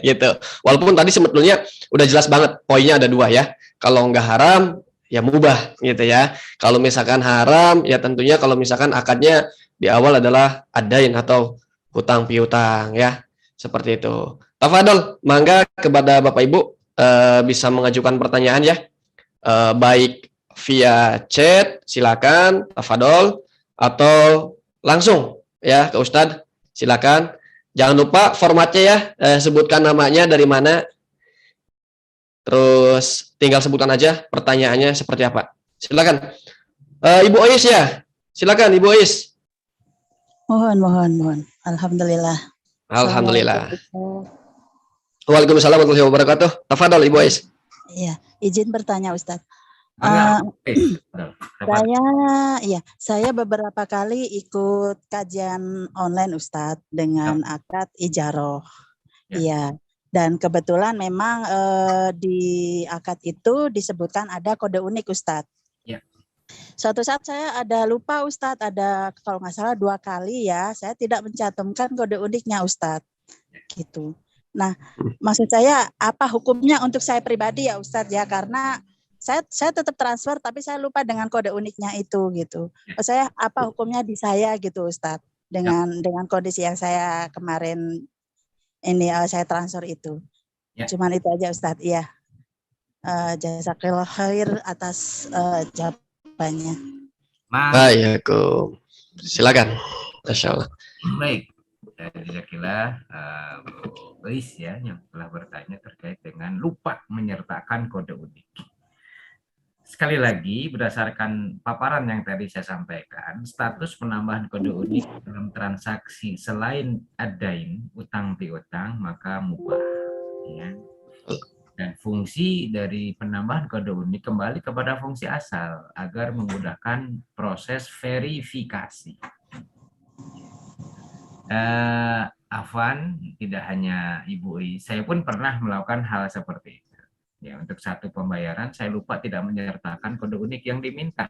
gitu. Walaupun tadi sebetulnya udah jelas banget poinnya ada 2 ya. Kalau nggak haram ya mubah gitu ya. Kalau misalkan haram ya tentunya kalau misalkan akadnya di awal adalah adain atau hutang piutang ya. Seperti itu. Tafadhol, mangga kepada Bapak Ibu bisa mengajukan pertanyaan ya. Baik via chat silakan tafadhol atau langsung ya ke Ustadz silakan. Jangan lupa formatnya ya, sebutkan namanya dari mana. Terus tinggal sebutkan aja pertanyaannya seperti apa. Silakan. Ibu Ois ya. Silakan Ibu Ois. Mohon. Alhamdulillah. Alhamdulillah. Waalaikumsalam warahmatullahi wabarakatuh. Tafadhol Ibu Ois. Iya, izin bertanya Ustadz. Saya beberapa kali ikut kajian online Ustadz dengan akad ijaroh. Iya. Dan kebetulan memang di akad itu disebutkan ada kode unik Ustadz. Ya. Suatu saat saya ada lupa Ustadz, ada kalau nggak salah 2 kali ya, saya tidak mencantumkan kode uniknya Ustadz. Gitu. Nah, maksud saya apa hukumnya untuk saya pribadi ya Ustadz ya, karena saya tetap transfer tapi saya lupa dengan kode uniknya itu gitu. Saya apa hukumnya di saya gitu Ustadz dengan kondisi yang saya kemarin ini saya transfer itu. Cuman itu aja Ustadz. Iya. Jazakallah khair atas jawabannya. Baik, silakan. Masya Allah. Baik. Jazakallah Bu Ois ya yang telah bertanya terkait dengan lupa menyertakan kode unik. sekali lagi berdasarkan paparan yang tadi saya sampaikan, status penambahan kode unik dalam transaksi selain adain utang piutang maka mubah, ya. Dan fungsi dari penambahan kode unik kembali kepada fungsi asal agar memudahkan proses verifikasi. Afwan, tidak hanya Ibu I, saya pun pernah melakukan hal seperti itu. Ya, untuk satu pembayaran saya lupa tidak menyertakan kode unik yang diminta.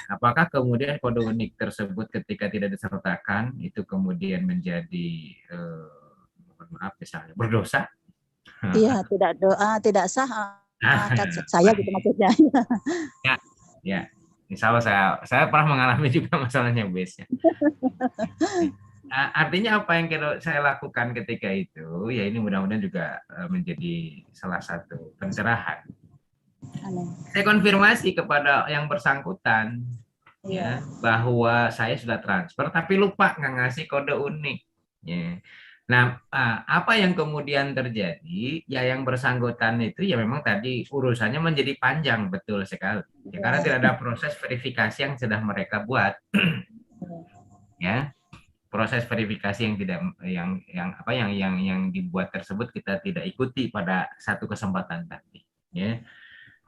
Apakah kemudian kode unik tersebut ketika tidak disertakan itu kemudian menjadi mohon maaf misalnya berdosa? Iya, tidak doa, tidak sah. Saya gitu maksudnya. Ya, insya Allah saya pernah mengalami juga masalahnya base-nya. Artinya apa yang saya lakukan ketika itu, ya ini mudah-mudahan juga menjadi salah satu pencerahan. Saya konfirmasi kepada yang bersangkutan, ya, bahwa saya sudah transfer tapi lupa nggak ngasih kode unik. Ya. Nah, apa yang kemudian terjadi? Ya yang bersangkutan itu ya memang tadi urusannya menjadi panjang, betul sekali. Ya, karena tidak ada proses verifikasi yang sudah mereka buat. Ya. Proses verifikasi yang dibuat tersebut kita tidak ikuti pada satu kesempatan tadi, ya.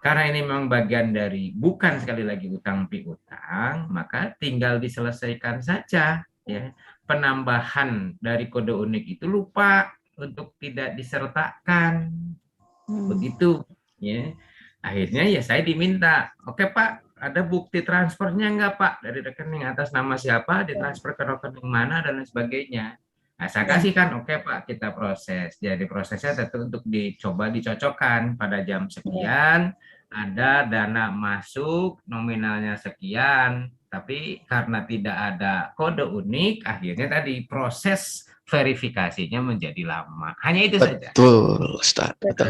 Karena ini memang bagian dari bukan sekali lagi utang piutang, maka tinggal diselesaikan saja, ya. Penambahan dari kode unik itu lupa untuk tidak disertakan, begitu, ya. Akhirnya ya saya diminta, oke Pak, ada bukti transfernya enggak Pak, dari rekening atas nama siapa ditransfer ke rekening mana dan lain sebagainya. Nah, saya kasihkan, oke Pak, kita proses. Jadi prosesnya tentu untuk dicoba dicocokkan pada jam sekian ada dana masuk nominalnya sekian, tapi karena tidak ada kode unik akhirnya tadi proses verifikasinya menjadi lama. Hanya itu saja. Betul, Ustaz. Betul.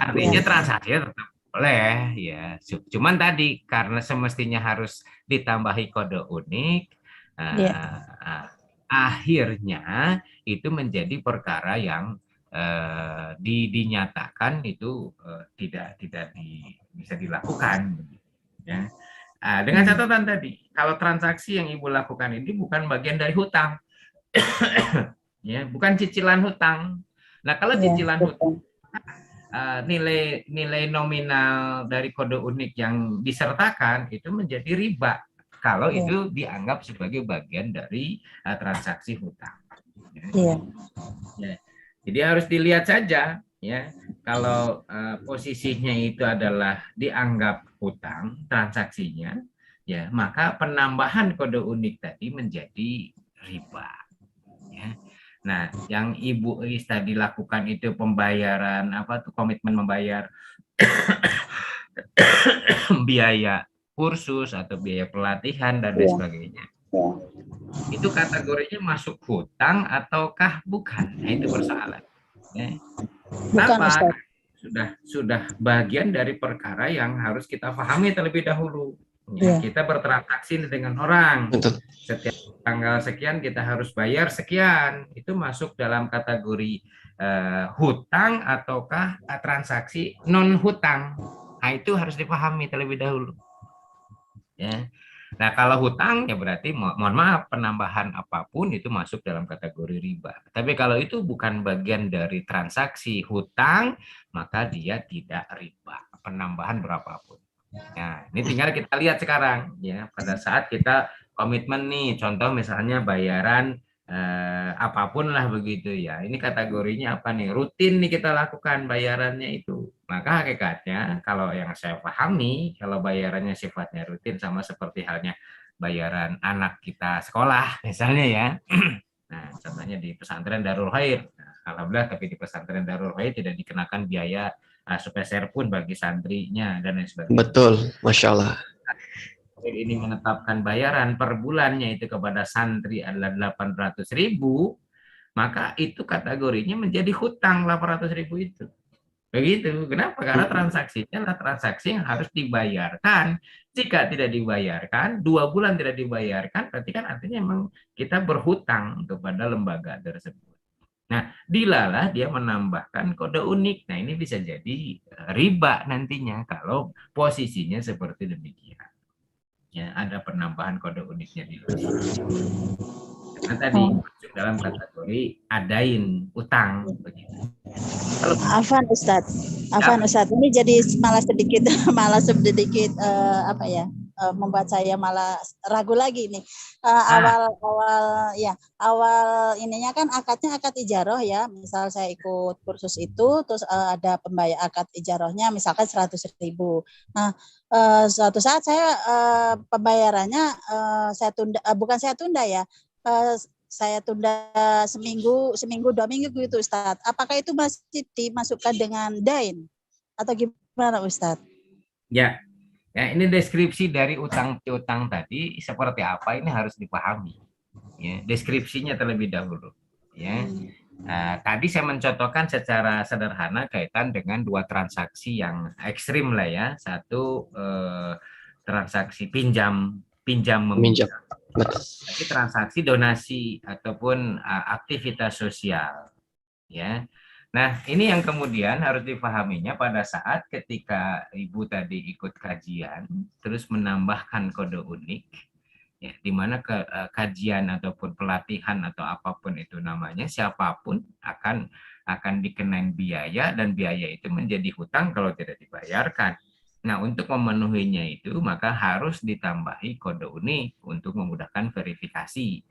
Artinya transaksinya tetap boleh, ya. Cuman tadi karena semestinya harus ditambahi kode unik, akhirnya itu menjadi perkara yang dinyatakan itu tidak bisa dilakukan, ya. Dengan catatan tadi, kalau transaksi yang Ibu lakukan ini bukan bagian dari hutang, ya, bukan cicilan hutang. Nah, kalau cicilan hutang, nilai nominal dari kode unik yang disertakan itu menjadi riba kalau itu dianggap sebagai bagian dari transaksi hutang. Ya. Jadi harus dilihat saja, ya, kalau posisinya itu adalah dianggap hutang transaksinya, ya, maka penambahan kode unik tadi menjadi riba, ya. Nah, yang Ibu Is tadi lakukan itu pembayaran komitmen membayar biaya kursus atau biaya pelatihan dan lain sebagainya. Itu kategorinya masuk hutang ataukah bukan? Nah, itu persoalan. Ya. Kenapa? Sudah bagian dari perkara yang harus kita pahami terlebih dahulu. Ya, kita bertransaksi dengan orang. Setiap tanggal sekian kita harus bayar sekian. Itu masuk dalam kategori hutang ataukah transaksi non hutang. Nah, itu harus dipahami terlebih dahulu. Ya. Nah, kalau hutang ya berarti mohon maaf penambahan apapun itu masuk dalam kategori riba. Tapi kalau itu bukan bagian dari transaksi hutang, maka dia tidak riba. Penambahan berapapun. Nah, ini tinggal kita lihat sekarang, ya, pada saat kita komitmen nih, contoh misalnya bayaran apapun lah begitu ya. Ini kategorinya apa nih? Rutin nih kita lakukan bayarannya itu. Maka hakikatnya kalau yang saya pahami, kalau bayarannya sifatnya rutin sama seperti halnya bayaran anak kita sekolah misalnya ya. Nah, contohnya di pesantren Darul Khair. Nah, alhamdulillah tapi di pesantren Darul Khair tidak dikenakan biaya sepeser pun bagi santrinya dan lain sebagainya. Betul, Masya Allah. Ini menetapkan bayaran per bulannya itu kepada santri adalah 800.000, maka itu kategorinya menjadi hutang 800.000 itu. Begitu. Kenapa? Karena transaksinya adalah transaksi yang harus dibayarkan. Jika tidak dibayarkan, 2 bulan tidak dibayarkan, berarti kan artinya memang kita berhutang kepada lembaga tersebut. Nah, dilalah dia menambahkan kode unik. Nah, ini bisa jadi riba nantinya kalau posisinya seperti demikian. Ya, ada penambahan kode uniknya di dalam. Karena tadi masuk dalam kategori adain utang begitu. Kalau Afan Ustadz, ini jadi malah sedikit apa ya, membuat saya malah ragu lagi nih. Awal ininya kan akadnya akad ijaroh ya. Misal saya ikut kursus itu, terus ada pembayar akad ijarohnya misalkan 100.000. Nah, suatu saat saya pembayarannya saya tunda, bukan saya tunda ya. Saya tunda seminggu 2 minggu gitu Ustadz. Apakah itu masih dimasukkan dengan dain atau gimana Ustadz? ya, ini deskripsi dari utang piutang tadi seperti apa ini harus dipahami. Ya, deskripsinya terlebih dahulu. Ya, tadi saya mencontohkan secara sederhana kaitan dengan 2 transaksi yang ekstrim lah ya. Satu transaksi pinjam meminjam. Jadi transaksi donasi ataupun aktivitas sosial, ya. Nah, ini yang kemudian harus dipahaminya pada saat ketika Ibu tadi ikut kajian, terus menambahkan kode unik, ya, di mana kajian ataupun pelatihan atau apapun itu namanya, siapapun akan dikenain biaya dan biaya itu menjadi hutang kalau tidak dibayarkan. Nah, untuk memenuhinya itu maka harus ditambahi kode unik untuk memudahkan verifikasi.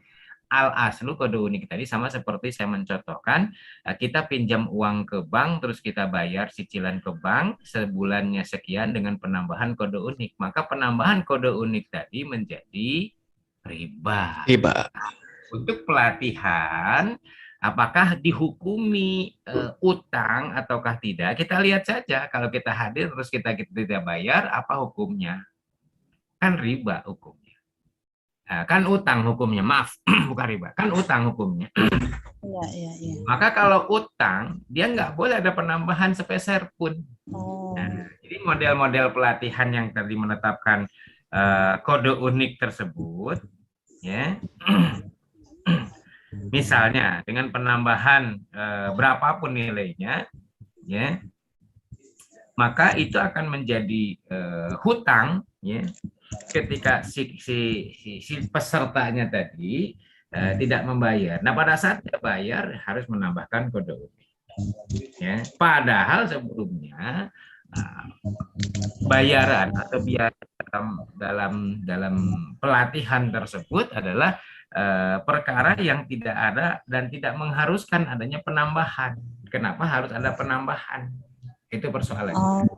Al-aslu kode unik tadi sama seperti saya mencontohkan, kita pinjam uang ke bank, terus kita bayar cicilan ke bank, sebulannya sekian dengan penambahan kode unik. Maka penambahan kode unik tadi menjadi riba. Untuk pelatihan, apakah dihukumi utang ataukah tidak? Kita lihat saja. Kalau kita hadir terus kita tidak bayar, apa hukumnya? Kan riba hukumnya. Kan utang hukumnya, maaf, bukan riba. Kan utang hukumnya. Iya. Maka kalau utang, dia nggak boleh ada penambahan sepeser pun. Nah, jadi model-model pelatihan yang tadi menetapkan kode unik tersebut, ya. Misalnya dengan penambahan berapapun nilainya, ya, maka itu akan menjadi hutang, ya, ketika si pesertanya tadi tidak membayar. Nah, pada saat dia bayar harus menambahkan kode unik. Ya, padahal sebelumnya bayaran atau biaya dalam pelatihan tersebut adalah perkara yang tidak ada dan tidak mengharuskan adanya penambahan. Kenapa harus ada penambahan? Itu persoalannya.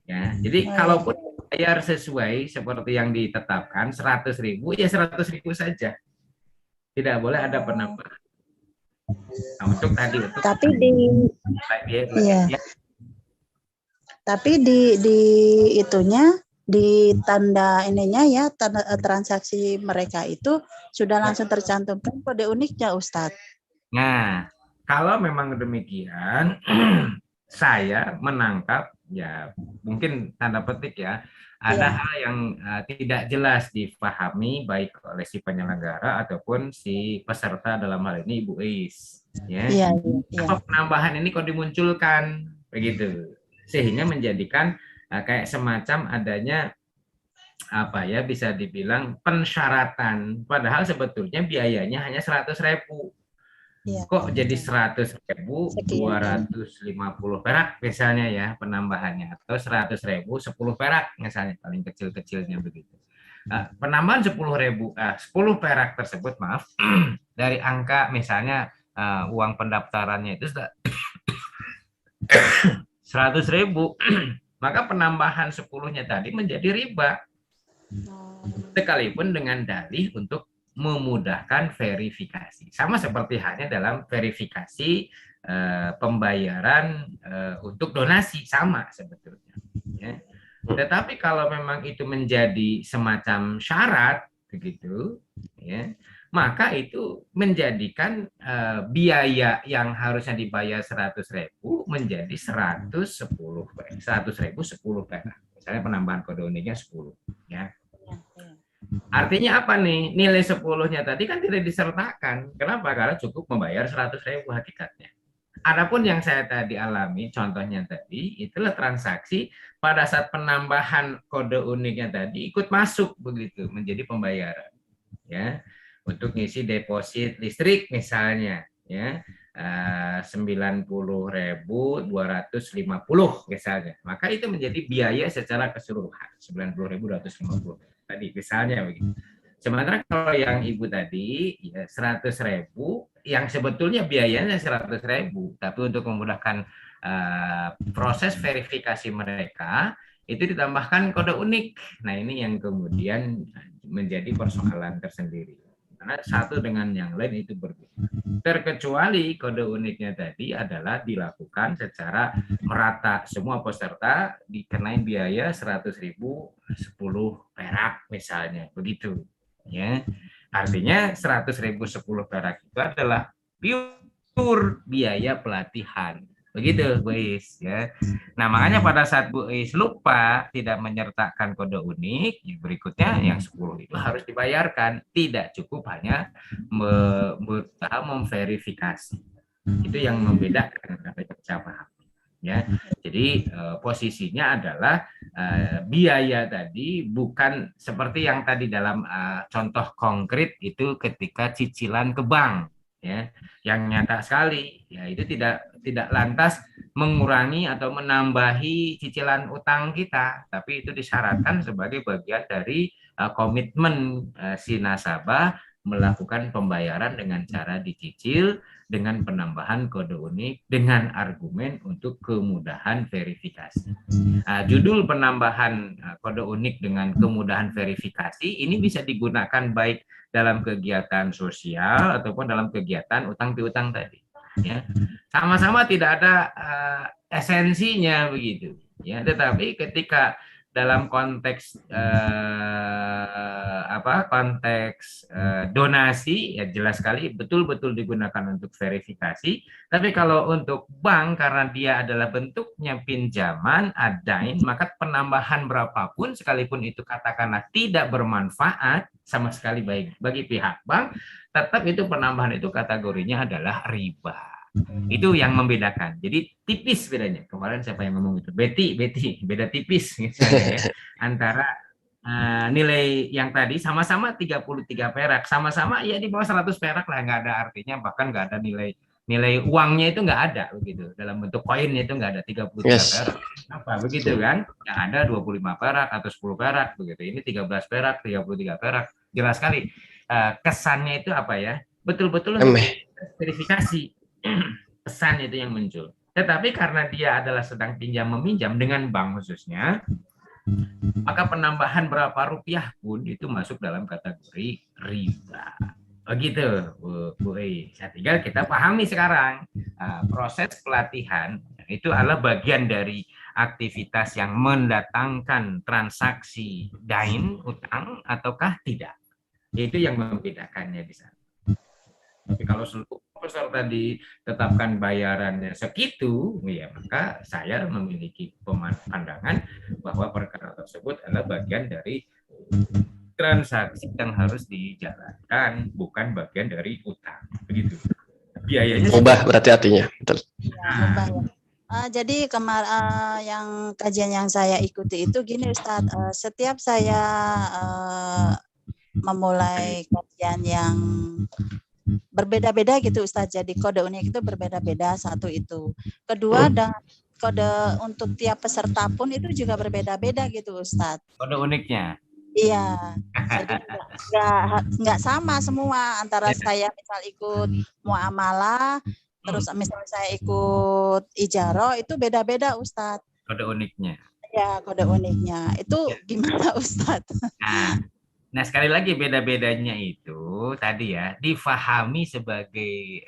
Ya, jadi kalaupun bayar sesuai seperti yang ditetapkan 100.000, ya 100.000 saja. Tidak boleh ada penambahan. Nah, untuk tadi itu. Tapi di itunya, di tanda ininya ya, tanda transaksi mereka itu sudah langsung tercantumkan kode uniknya Ustadz. Nah, kalau memang demikian, saya menangkap ya mungkin tanda petik ya, ada hal yang tidak jelas dipahami baik oleh si penyelenggara ataupun si peserta dalam hal ini Ibu Is. Ya. Apa penambahan ini kok dimunculkan begitu, sehingga menjadikan kayak semacam adanya apa ya, bisa dibilang pensyaratan, padahal sebetulnya biayanya hanya 100.000. Kok jadi 100.000 250 perak misalnya ya penambahannya, atau 100.000 10 perak misalnya, paling kecil-kecilnya begitu. Penambahan 10.000 10 perak tersebut, maaf, dari angka misalnya uang pendaftarannya itu sudah 100.000, maka penambahan 10-nya tadi menjadi riba. Sekalipun dengan dalih untuk memudahkan verifikasi. Sama seperti halnya dalam verifikasi pembayaran untuk donasi, sama sebetulnya. Ya. Tetapi kalau memang itu menjadi semacam syarat, begitu, ya, maka itu menjadikan biaya yang harusnya dibayar 100.000 menjadi 100.000 10 perak. Misalnya penambahan kode uniknya 10, ya. Artinya apa nih? Nilai 10-nya tadi kan tidak disertakan. Kenapa? Karena cukup membayar 100.000 hakikatnya. Adapun yang saya tadi alami, contohnya tadi, itulah transaksi pada saat penambahan kode uniknya tadi ikut masuk begitu menjadi pembayaran, ya, untuk ngisi deposit listrik misalnya, ya, 90.250 misalnya, maka itu menjadi biaya secara keseluruhan 90.250 tadi misalnya begitu. Sementara kalau yang ibu tadi ya 100.000 yang sebetulnya biayanya 100.000, tapi untuk memudahkan proses verifikasi mereka itu ditambahkan kode unik. Nah ini yang kemudian menjadi persoalan tersendiri. Karena satu dengan yang lain itu berbeda. Terkecuali kode uniknya tadi adalah dilakukan secara merata, semua peserta dikenain biaya 100.000 10 perak misalnya, begitu. Ya, artinya 100.000 10 perak itu adalah pure biaya pelatihan. Begitu, Bu Is, ya. Nah, makanya pada saat Bu Is lupa tidak menyertakan kode unik, berikutnya yang 10 itu harus dibayarkan. Tidak cukup hanya berusaha memverifikasi. Itu yang membedakan siapa. Ya, jadi posisinya adalah biaya tadi bukan seperti yang tadi dalam contoh konkret itu ketika cicilan ke bank, ya, yang nyata sekali, ya itu tidak lantas mengurangi atau menambahi cicilan utang kita, tapi itu disyaratkan sebagai bagian dari komitmen si nasabah melakukan pembayaran dengan cara dicicil dengan penambahan kode unik dengan argumen untuk kemudahan verifikasi. Judul penambahan kode unik dengan kemudahan verifikasi ini bisa digunakan baik dalam kegiatan sosial ataupun dalam kegiatan utang piutang tadi. Ya, sama-sama tidak ada esensinya begitu. Ya, tetapi ketika dalam konteks donasi ya jelas sekali betul-betul digunakan untuk verifikasi. Tapi kalau untuk bank karena dia adalah bentuknya pinjaman adain, maka penambahan berapapun sekalipun itu katakanlah tidak bermanfaat sama sekali bagi pihak bank, tetap itu penambahan itu kategorinya adalah riba. Itu yang membedakan. Jadi tipis bedanya. Kemarin siapa yang ngomong itu? Betty, beda tipis misalnya, ya. Antara nilai yang tadi sama-sama 33 perak, sama-sama ya di bawah 100 perak lah, nggak ada artinya, bahkan nggak ada nilai uangnya itu nggak ada begitu. Dalam bentuk koinnya itu nggak ada 33 perak. Apa begitu kan? Yang ada 25 perak atau 10 perak begitu. Ini 13 perak, 33 perak. Jelas sekali. Kesannya itu apa ya? Betul-betul verifikasi. Pesan itu yang muncul. Tetapi karena dia adalah sedang pinjam meminjam dengan bank khususnya, maka penambahan berapa rupiah pun itu masuk dalam kategori riba. Begitu, Bu Ei. Tinggal kita pahami sekarang proses pelatihan itu adalah bagian dari aktivitas yang mendatangkan transaksi dain utang ataukah tidak. Itu yang membedakannya di sana. Tapi kalau seluruh peserta ditetapkan bayarannya segitu, ya maka saya memiliki pandangan bahwa perkara tersebut adalah bagian dari transaksi yang harus dijalankan, bukan bagian dari utang. Begitu. Biayanya ubah berarti artinya. Betul. Ya, jadi kemarin yang kajian yang saya ikuti itu gini Ustadz, setiap saya memulai kajian yang berbeda-beda gitu Ustadz, jadi kode unik itu berbeda-beda, satu itu. Kedua, dengan kode untuk tiap peserta pun itu juga berbeda-beda gitu Ustadz. Kode uniknya? Iya, jadi nggak sama semua antara saya misal ikut muamalah, terus misal saya ikut ijaro itu beda-beda Ustadz. Kode uniknya? Ya, kode uniknya. Itu gimana Ustadz? Nah, sekali lagi beda-bedanya itu tadi ya difahami sebagai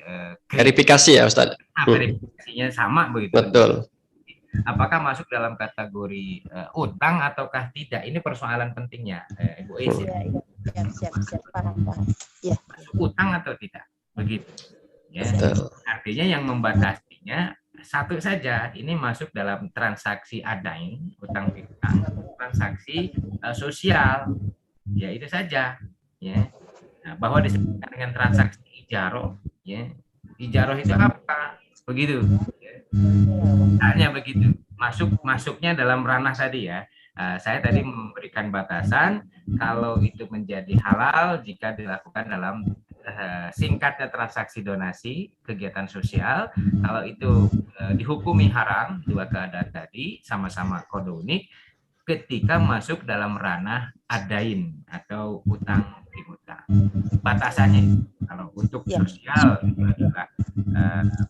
verifikasi ya Ustaz. Verifikasinya sama begitu. Betul. Apakah masuk dalam kategori utang ataukah tidak? Ini persoalan pentingnya, Ibu Is. Siap. Paham. Ya. Utang atau tidak? Begitu. Ya. Artinya yang membatasinya satu saja, ini masuk dalam transaksi adain, utang piutang, transaksi sosial. ya itu saja, ya. Nah, bahwa disebutkan dengan transaksi ijaroh, ya. Ijaroh itu apa? Begitu. Ya. Hanya begitu. Masuknya dalam ranah tadi ya. Saya tadi memberikan batasan kalau itu menjadi halal jika dilakukan dalam singkatnya transaksi donasi kegiatan sosial. Kalau itu dihukumi haram, dua keadaan tadi sama-sama kode unik ketika masuk dalam ranah adain atau utang piutang. Batasannya kalau untuk sosial itu adalah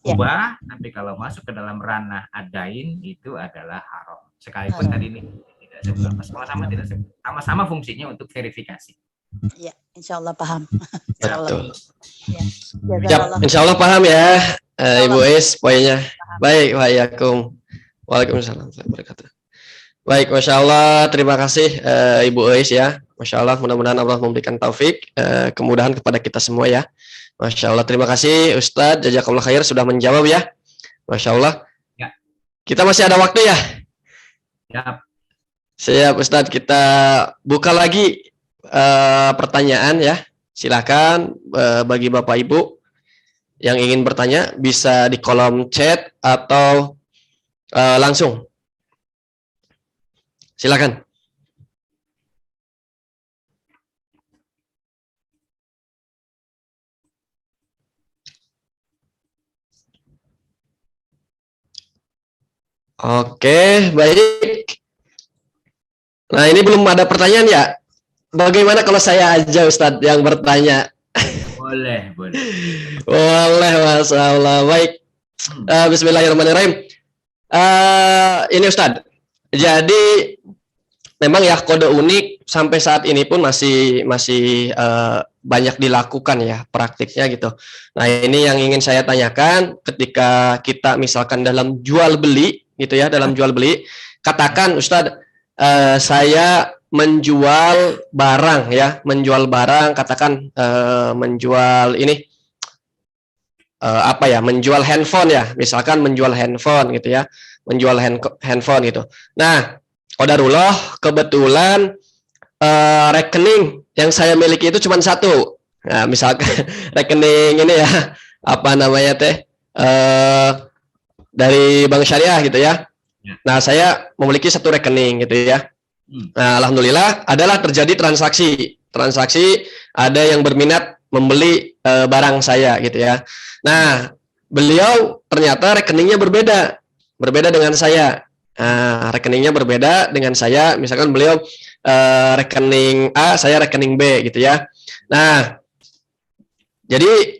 ubah, tapi kalau masuk ke dalam ranah adain itu adalah haram. Sekalipun tadi ini tidak sebut, sama-sama tidak sebut, sama-sama fungsinya untuk verifikasi. Ya, insya Allah paham. Betul. Ya. Insya Allah paham ya, Ibu Is, poinnya. Baik, Waalaikumsalam. Baik, Masya Allah, terima kasih Ibu Is ya. Masya Allah, mudah-mudahan Allah memberikan taufik, kemudahan kepada kita semua ya. Masya Allah, terima kasih Ustadz, jazakallah khair sudah menjawab ya. Masya Allah. Ya. Kita masih ada waktu ya? Ya. Siap Ustadz, kita buka lagi pertanyaan ya. Silakan bagi Bapak Ibu yang ingin bertanya bisa di kolom chat atau langsung. Silakan. Oke, baik. Nah, ini belum ada pertanyaan ya? Bagaimana kalau saya aja Ustadz yang bertanya? Boleh. Boleh, Masya Allah. Baik. Bismillahirrahmanirrahim. Ini Ustadz. Jadi memang ya kode unik sampai saat ini pun masih banyak dilakukan ya praktiknya gitu. Nah, ini yang ingin saya tanyakan ketika kita misalkan dalam jual beli gitu ya, dalam jual beli, katakan Ustadz, saya menjual barang ya, katakan menjual ini menjual handphone ya, misalkan menjual handphone gitu ya, menjual handphone gitu. Nah, qadarullah kebetulan rekening yang saya miliki itu cuma satu. Nah, misalkan rekening ini ya, dari Bank Syariah gitu ya. Nah, saya memiliki satu rekening gitu ya. Nah, alhamdulillah adalah terjadi transaksi ada yang berminat membeli barang saya gitu ya. Nah, beliau ternyata rekeningnya berbeda dengan saya. Nah, rekeningnya berbeda dengan saya. Misalkan beliau rekening A, saya rekening B gitu ya. Nah, jadi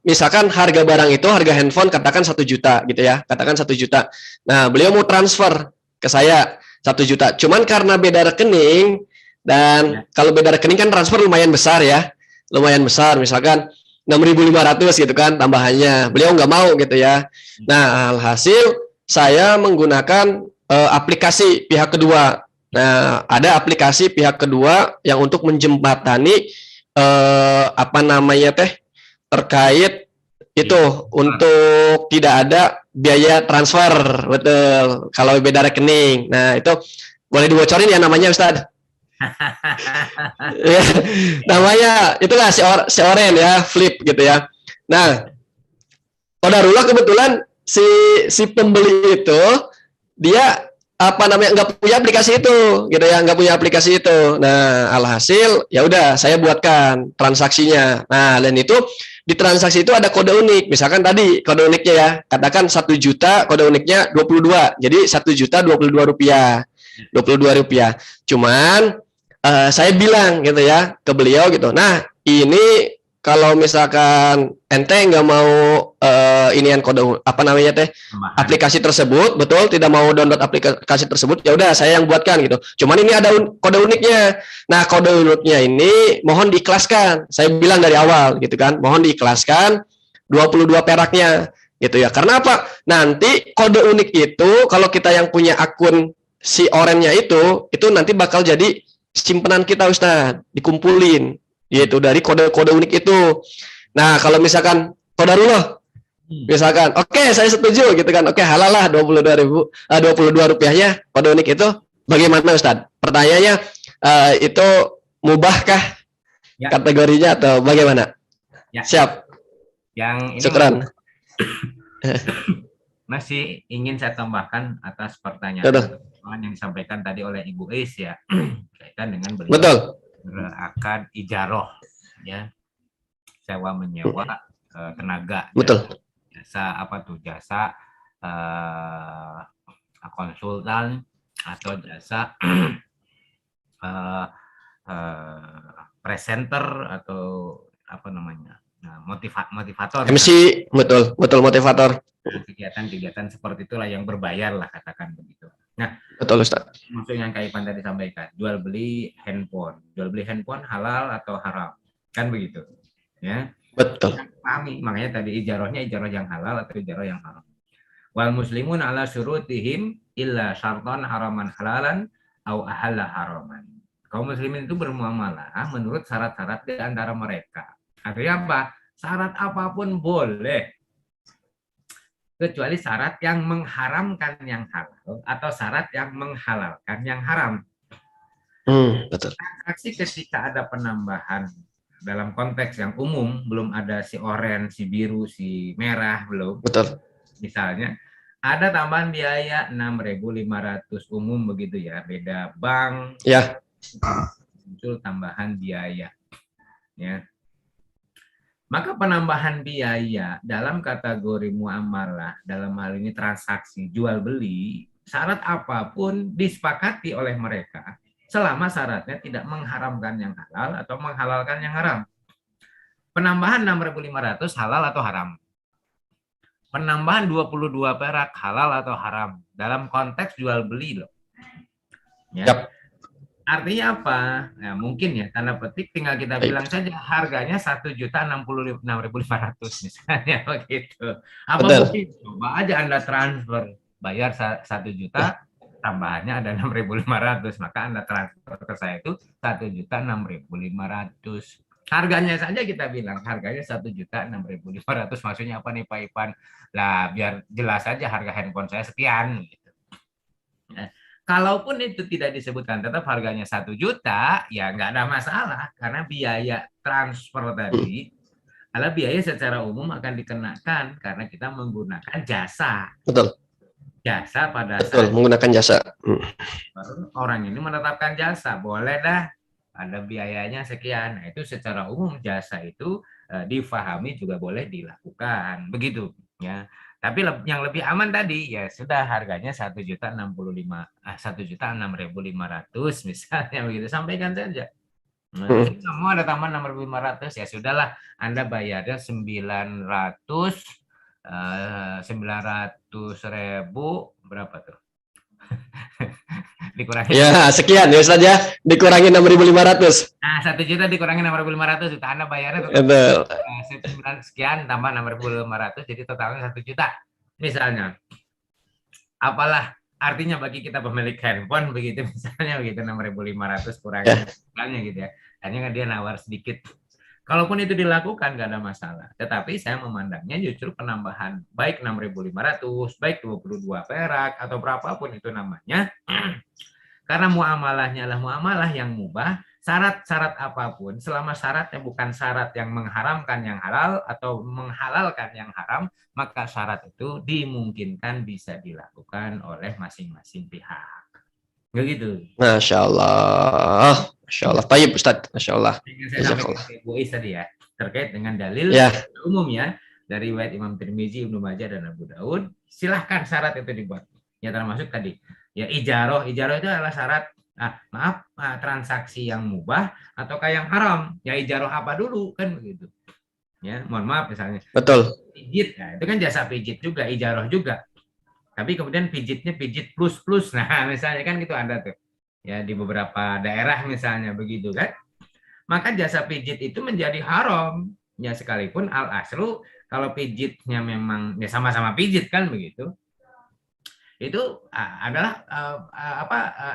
misalkan harga barang itu, harga handphone katakan 1 juta gitu ya, katakan 1 juta. Nah, beliau mau transfer ke saya 1 juta. Cuman karena beda rekening, dan kalau beda rekening kan transfer lumayan besar ya, misalkan 6.500 gitu kan tambahannya. Beliau nggak mau gitu ya. Nah, alhasil saya menggunakan aplikasi pihak kedua. Nah, ada aplikasi pihak kedua yang untuk menjembatani terkait itu untuk tidak ada biaya transfer, betul. Kalau beda rekening, nah itu boleh dibocorin ya namanya Ustadz? Ya, namanya itulah Seoren ya, flip gitu ya. Nah, qadarullah kebetulan si pembeli itu dia nggak punya aplikasi itu gitu ya, nggak punya aplikasi itu. Nah, alhasil ya udah saya buatkan transaksinya. Nah, dan itu di transaksi itu ada kode unik. Misalkan tadi kode uniknya ya, katakan 1 juta, kode uniknya 22. Jadi 1 juta 22 rupiah. 22 rupiah. Cuman saya bilang gitu ya ke beliau gitu. Nah, ini kalau misalkan ente nggak mau inian kode aplikasi tersebut, betul, tidak mau download aplikasi tersebut, ya udah saya yang buatkan gitu. Cuman ini ada kode uniknya. Nah, kode uniknya ini mohon diikhlaskan. Saya bilang dari awal gitu kan, mohon diikhlaskan 22 peraknya gitu ya. Karena apa? Nanti kode unik itu kalau kita yang punya akun si orennya itu nanti bakal jadi simpenan kita Ustadz, dikumpulin yaitu dari kode-kode unik itu. Nah, kalau misalkan qadarullah, misalkan, oke, saya setuju gitu kan, oke, halal lah 22 rupiahnya kode unik itu. Bagaimana Ustadz? Pertanyaannya itu mubahkah Ya. kategorinya atau bagaimana? Ya. Siap. Yang ini Syukran. masih ingin saya tambahkan atas pertanyaan Betul. yang disampaikan tadi oleh Ibu Is ya, kaitan dengan beliau Betul. berakad ijaroh, ya, sewa menyewa tenaga, Betul. jasa apa tuh, jasa konsultan atau jasa presenter atau apa namanya, motivator. MC, betul, betul motivator. Kegiatan-kegiatan seperti itulah yang berbayar lah, katakan begitu. Nah, Betul Ustaz. maksud yang Kak Ipan tadi sampaikan, jual beli handphone halal atau haram, kan begitu, ya. Betul. Pahami, makanya tadi ijaroh yang halal atau ijaroh yang haram. Wal muslimun ala syurutihim illa syartan haraman halalan au ahalla haraman. Kaum muslimin itu bermuamalah menurut syarat-syarat di antara mereka. Artinya apa? Syarat apapun boleh, kecuali syarat yang mengharamkan yang halal atau syarat yang menghalalkan yang haram. Betul. Transaksi ketika ada penambahan dalam konteks yang umum, belum ada si oranye, si biru, si merah, belum. Betul. Misalnya ada tambahan biaya 6.500 umum begitu ya, beda bank. Ya. Muncul tambahan biaya. Ya. Maka penambahan biaya dalam kategori muamalah, dalam hal ini transaksi jual beli, syarat apapun disepakati oleh mereka selama syaratnya tidak mengharamkan yang halal atau menghalalkan yang haram. Penambahan 6.500 halal atau haram? Penambahan 22 perak halal atau haram dalam konteks jual beli loh. Ya. Yap. Artinya apa? Nah, mungkin ya tanda petik tinggal kita bilang saja harganya 1.066.500 misalnya begitu. Apa Betul. mungkin coba aja Anda transfer, bayar 1 juta, tambahannya ada 6.500, maka Anda transfer ke saya itu 1.006.500. Harganya saja kita bilang harganya 1.006.500, maksudnya apa nih Pak Ipan? Lah biar jelas saja harga handphone saya sekian gitu. Nah, kalaupun itu tidak disebutkan tetap harganya 1 juta, ya nggak ada masalah karena biaya transfer tadi adalah biaya secara umum akan dikenakan karena kita menggunakan jasa. Betul. Jasa pada Betul, saat menggunakan jasa. orang ini menetapkan jasa, boleh dah ada biayanya sekian. Nah, itu secara umum jasa itu difahami juga boleh dilakukan begitu ya. Tapi yang lebih aman tadi ya sudah harganya 1.006.500 misalnya begitu, sampaikan saja. Nah, semua ada tambahan 6.500 ya sudahlah, Anda bayarnya 900.000 berapa tuh? Dikurangi. Ya, sekian ya Ustaz ya. Dikurangi 6.500. Nah, 1 juta dikurangi 6.500 itu Anda bayarnya Betul. 9 sekian tambah 6.500 jadi totalnya 1 juta. Misalnya. Apalah artinya bagi kita pemilik handphone begitu misalnya begitu 6.500 kurangi misalnya gitu ya. Hanya dia nawar sedikit. Kalaupun itu dilakukan nggak ada masalah. Tetapi saya memandangnya justru penambahan baik 6.500, baik 22 perak atau berapapun itu namanya. Karena muamalahnya adalah muamalah yang mubah, syarat-syarat apapun selama syaratnya bukan syarat yang mengharamkan yang halal atau menghalalkan yang haram, maka syarat itu dimungkinkan bisa dilakukan oleh masing-masing pihak. Begitu. Masya Allah. Masya Allah. Tayyib Ustaz. Masya Allah. Saya sampaikan ke Bu Is tadi ya, terkait dengan dalil Ya. umumnya dari riwayat Imam Tirmizi, Ibnu Majah dan Abu Daud, silahkan syarat itu dibuat. Ya termasuk tadi, ya ijaroh itu adalah syarat. Transaksi yang mubah ataukah yang haram? Ya ijaroh apa dulu kan begitu. Ya, mohon maaf misalnya. Betul. Pijit, nah, itu kan jasa pijit juga, ijaroh juga. Tapi kemudian pijitnya pijit plus. Nah, misalnya kan gitu Anda tuh. Ya di beberapa daerah misalnya begitu kan. Maka jasa pijit itu menjadi haram. Ya sekalipun al-aslu kalau pijitnya memang ya sama-sama pijit kan begitu. Itu adalah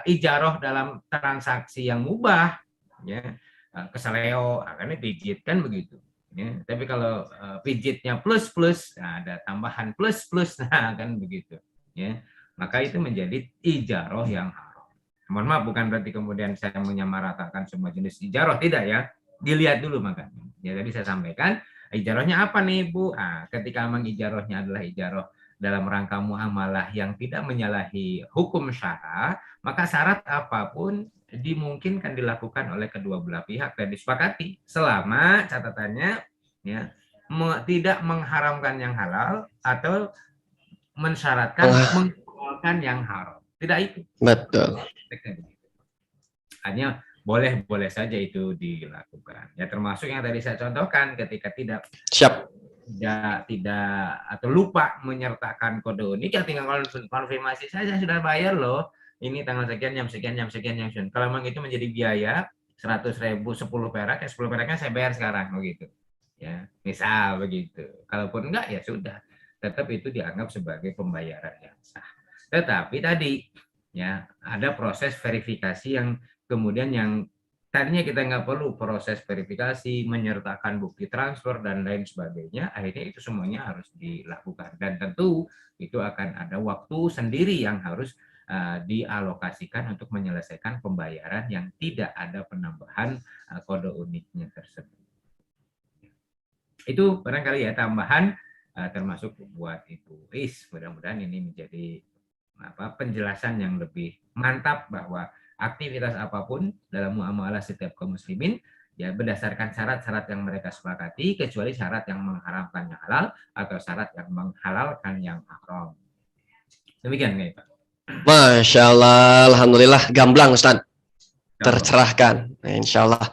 ijaroh dalam transaksi yang mubah ya. Keseleo akan pijit kan begitu. Ya, tapi kalau pijitnya plus, nah ada tambahan plus, nah kan begitu. Ya, maka itu menjadi ijaroh yang haram. Mohon maaf, bukan berarti kemudian saya menyamaratakan semua jenis ijarah, tidak ya. Dilihat dulu makanya. Ya tadi saya sampaikan, ijarahnya apa nih Bu? Ketika memang ijarahnya adalah ijarah dalam rangka muamalah yang tidak menyalahi hukum syara, maka syarat apapun dimungkinkan dilakukan oleh kedua belah pihak dan disepakati selama catatannya ya tidak mengharamkan yang halal atau mensyaratkan menghalalkan yang haram. Tidak itu. Betul. Hanya boleh-boleh saja itu dilakukan. Ya termasuk yang tadi saya contohkan ketika tidak atau lupa menyertakan kode unik, ya tinggal konfirmasi saya sudah bayar loh. Ini tanggal sekian, jam sekian, jam sekian, jam sekian. Kalau memang itu menjadi biaya 100.000, 10 perak, ya 10 peraknya saya bayar sekarang begitu. Ya, misal begitu. Kalaupun enggak ya sudah. Tetap itu dianggap sebagai pembayaran yang sah. Tetapi tadi ya ada proses verifikasi yang kemudian yang tadinya kita nggak perlu proses verifikasi, menyertakan bukti transfer dan lain sebagainya, akhirnya itu semuanya harus dilakukan dan tentu itu akan ada waktu sendiri yang harus dialokasikan untuk menyelesaikan pembayaran yang tidak ada penambahan kode uniknya tersebut. Itu barangkali ya tambahan termasuk buat Ibu Is. Mudah-mudahan ini menjadi penjelasan yang lebih mantap bahwa aktivitas apapun dalam muamalah setiap kaum muslimin ya berdasarkan syarat-syarat yang mereka sepakati, kecuali syarat yang mengharamkan yang halal atau syarat yang menghalalkan yang haram. Demikian nih Pak. Masya Allah, alhamdulillah gamblang Ustaz, tercerahkan. Insya Allah.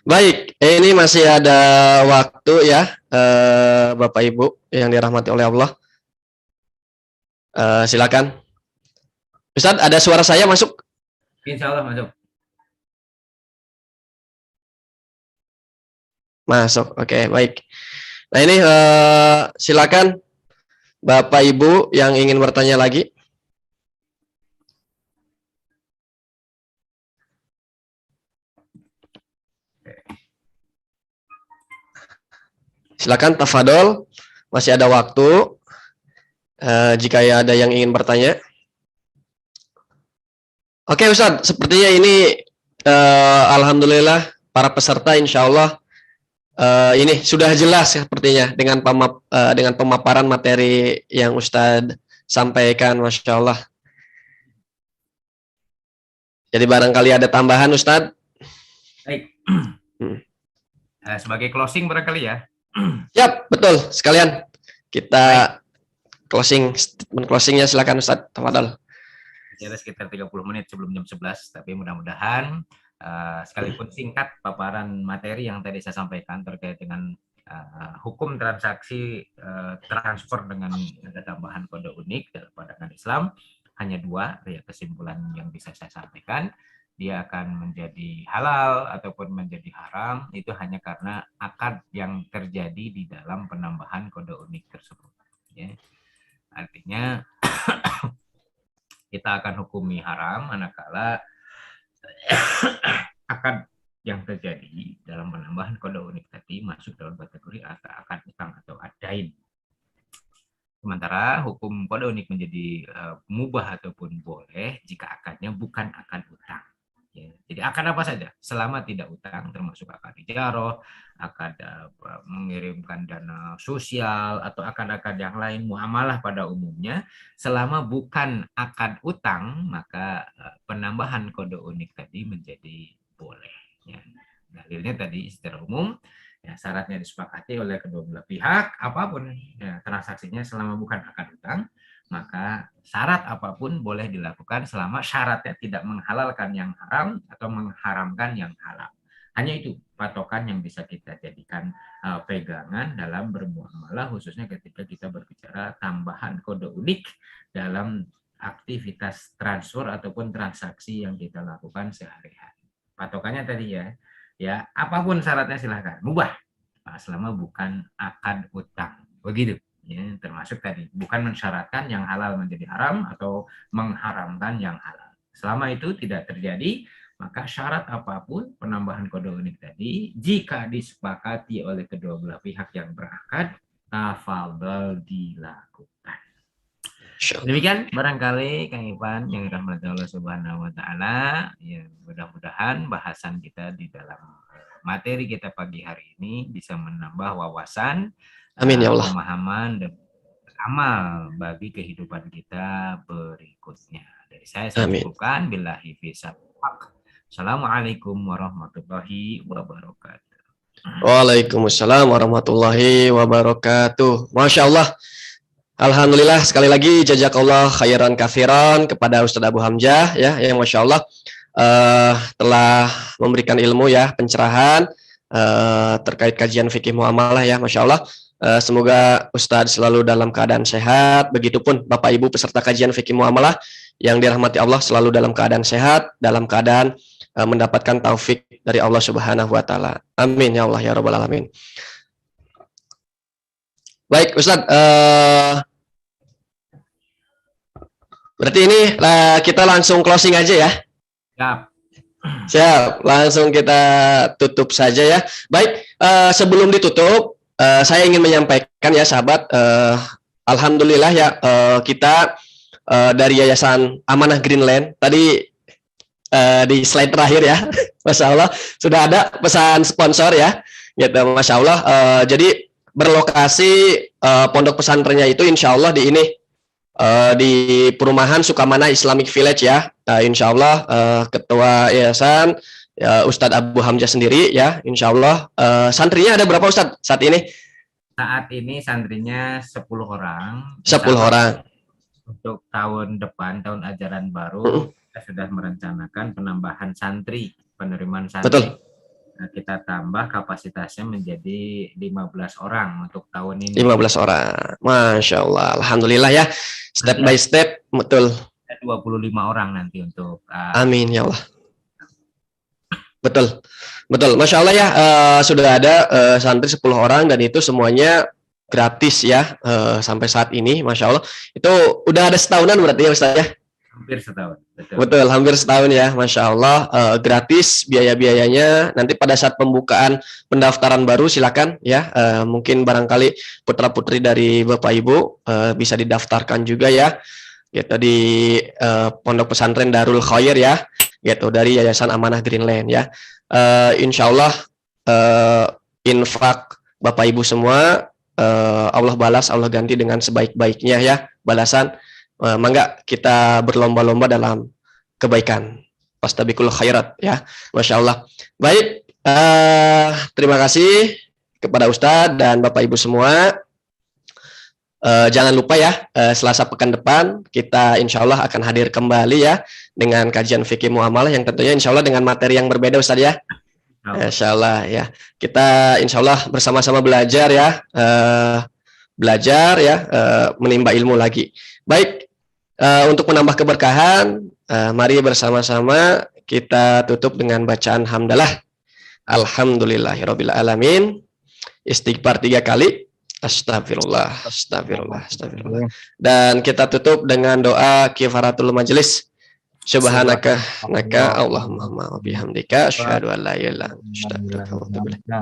Baik, ini masih ada waktu ya, Bapak Ibu yang dirahmati oleh Allah. Silakan. Ustaz, ada suara saya masuk? Insya Allah masuk. Masuk, oke, baik. Nah ini silakan Bapak Ibu yang ingin bertanya lagi. Silakan tafadhol, masih ada waktu. Jika ada yang ingin bertanya. Oke Ustadz, sepertinya ini alhamdulillah para peserta insya Allah ini sudah jelas sepertinya dengan pemaparan materi yang Ustadz sampaikan, Masya Allah. Jadi barangkali ada tambahan Ustadz. Baik. Sebagai closing barangkali ya. Yap, betul. Sekalian kita closingnya silakan Ustadz. Tafadhol. Ada sekitar 30 menit sebelum jam 11, tapi mudah-mudahan sekalipun singkat paparan materi yang tadi saya sampaikan terkait dengan hukum transaksi transfer dengan ada tambahan kode unik dalam pandangan Islam hanya dua ya kesimpulan yang bisa saya sampaikan. Dia akan menjadi halal ataupun menjadi haram itu hanya karena akad yang terjadi di dalam penambahan kode unik tersebut. Ya. Artinya kita akan hukumi haram manakala akad yang terjadi dalam penambahan kode unik tadi masuk dalam kategori akad utang atau adain. Sementara hukum kode unik menjadi mubah ataupun boleh jika akadnya bukan akad utang. Ya, jadi akad apa saja selama tidak utang, termasuk akad ijarah, akad mengirimkan dana sosial atau akad-akad yang lain muamalah pada umumnya, selama bukan akad utang maka penambahan kode unik tadi menjadi boleh. Ya. Dalilnya tadi secara umum ya, syaratnya disepakati oleh kedua belah pihak, apapun ya, transaksinya selama bukan akad utang, maka syarat apapun boleh dilakukan selama syaratnya tidak menghalalkan yang haram atau mengharamkan yang halal. Hanya itu patokan yang bisa kita jadikan pegangan dalam bermuamalah, khususnya ketika kita berbicara tambahan kode unik dalam aktivitas transfer ataupun transaksi yang kita lakukan sehari-hari. Patokannya tadi ya apapun syaratnya silahkan, mubah selama bukan akad utang. Begitu. Ya, termasuk tadi bukan mensyaratkan yang halal menjadi haram atau mengharamkan yang halal. Selama itu tidak terjadi, maka syarat apapun penambahan kode unik tadi jika disepakati oleh kedua belah pihak yang berakad, tafadhol dilakukan. Demikian barangkali Kang Ivan yang dirahmati Allah Subhanahu wa taala, ya mudah-mudahan bahasan kita di dalam materi kita pagi hari ini bisa menambah wawasan, Amin ya Allah. pemahaman dan amal bagi kehidupan kita berikutnya. Dari saya Amin. cukupkan, billahi fisab. Assalamualaikum warahmatullahi wabarakatuh. Waalaikumsalam warahmatullahi wabarakatuh. Masya Allah. Alhamdulillah, sekali lagi jazakallah khairan kafiran kepada Ustadz Abu Hamzah ya, yang Masya Allah telah memberikan ilmu ya, pencerahan terkait kajian fikih muamalah ya, Masya Allah. Semoga Ustadz selalu dalam keadaan sehat, begitupun Bapak Ibu peserta kajian fikih muamalah yang dirahmati Allah selalu dalam keadaan sehat, dalam keadaan mendapatkan taufik dari Allah Subhanahu wa taala. Amin ya Allah ya rabbal alamin. Baik Ustadz, berarti ini kita langsung closing aja ya. Siap. Siap, langsung kita tutup saja ya. Baik, sebelum ditutup, saya ingin menyampaikan ya sahabat, alhamdulillah ya, kita dari Yayasan Amanah Greenland tadi di slide terakhir ya, Masya Allah sudah ada pesan sponsor ya, gitu, Masya Allah. Jadi berlokasi pondok pesantrennya itu Insya Allah di ini, di perumahan Sukamana Islamic Village ya. Insya Allah ketua yayasan Ustadz Abu Hamzah sendiri ya. Insya Allah santrinya ada berapa Ustadz saat ini? Saat ini santrinya 10 orang. 10 orang. Untuk tahun depan, tahun ajaran baru, kita sudah merencanakan penambahan santri, penerimaan santri. Betul. Nah, kita tambah kapasitasnya menjadi 15 orang untuk tahun ini. 15 orang. Masya Allah. Alhamdulillah ya. Step by step. Betul. 25 orang nanti untuk amin ya Allah. Betul. Betul. Masya Allah ya. Sudah ada santri 10 orang dan itu semuanya gratis ya sampai saat ini. Masya Allah. Itu udah ada setahunan berarti ya Ustaz ya? Hampir setahun. Betul, hampir setahun ya, Masya Allah. Gratis biaya-biayanya. Nanti pada saat pembukaan pendaftaran baru silakan ya. Mungkin barangkali putra-putri dari Bapak Ibu bisa didaftarkan juga ya. Gitu di Pondok Pesantren Darul Khair ya. Gitu dari Yayasan Amanah Greenland ya. Insya Allah infak Bapak Ibu semua Allah balas, Allah ganti dengan sebaik-baiknya ya balasan. Mangga kita berlomba-lomba dalam kebaikan. Fastabiqul khairat ya. Masya Allah. Baik, terima kasih kepada Ustadz dan Bapak Ibu semua. Jangan lupa ya, Selasa pekan depan kita insya Allah akan hadir kembali ya dengan kajian fikih muamalah yang tentunya insya Allah dengan materi yang berbeda Ustadz ya. Insya Allah ya. Kita insya Allah bersama-sama belajar ya, menimba ilmu lagi. Baik, untuk menambah keberkahan, mari bersama-sama kita tutup dengan bacaan hamdalah. Alhamdulillahirabbil alamin. Istighfar 3 kali. Astagfirullah, astagfirullah, astagfirullah. Dan kita tutup dengan doa kifaratul majelis. Subhanaka naka Allahumma wa bihamdika asyhadu an la ilaha illa anta.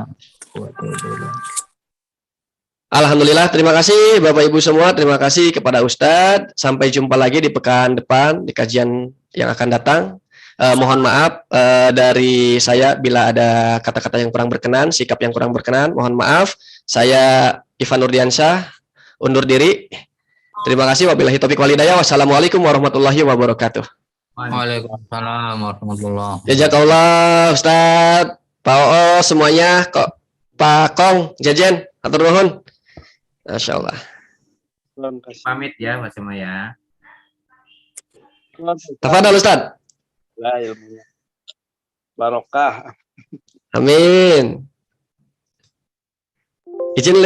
Alhamdulillah, terima kasih Bapak Ibu semua, terima kasih kepada Ustadz. Sampai jumpa lagi di pekan depan di kajian yang akan datang. Mohon maaf dari saya bila ada kata-kata yang kurang berkenan, sikap yang kurang berkenan, mohon maaf. Saya Ivan Nurdiansyah undur diri. Terima kasih. Wabillahi taufiq wal hidayah. Wassalamualaikum warahmatullahi wabarakatuh. Waalaikumsalam warahmatullahi wabarakatuh. Jazakallah Ustadz, Pak Oo semuanya, kok Pak Kong, Jajen, atur nuhun. Masya Allah. Pamit ya Mas Sema ya. Tafadhol Ustaz. Barokah. Amin. Izin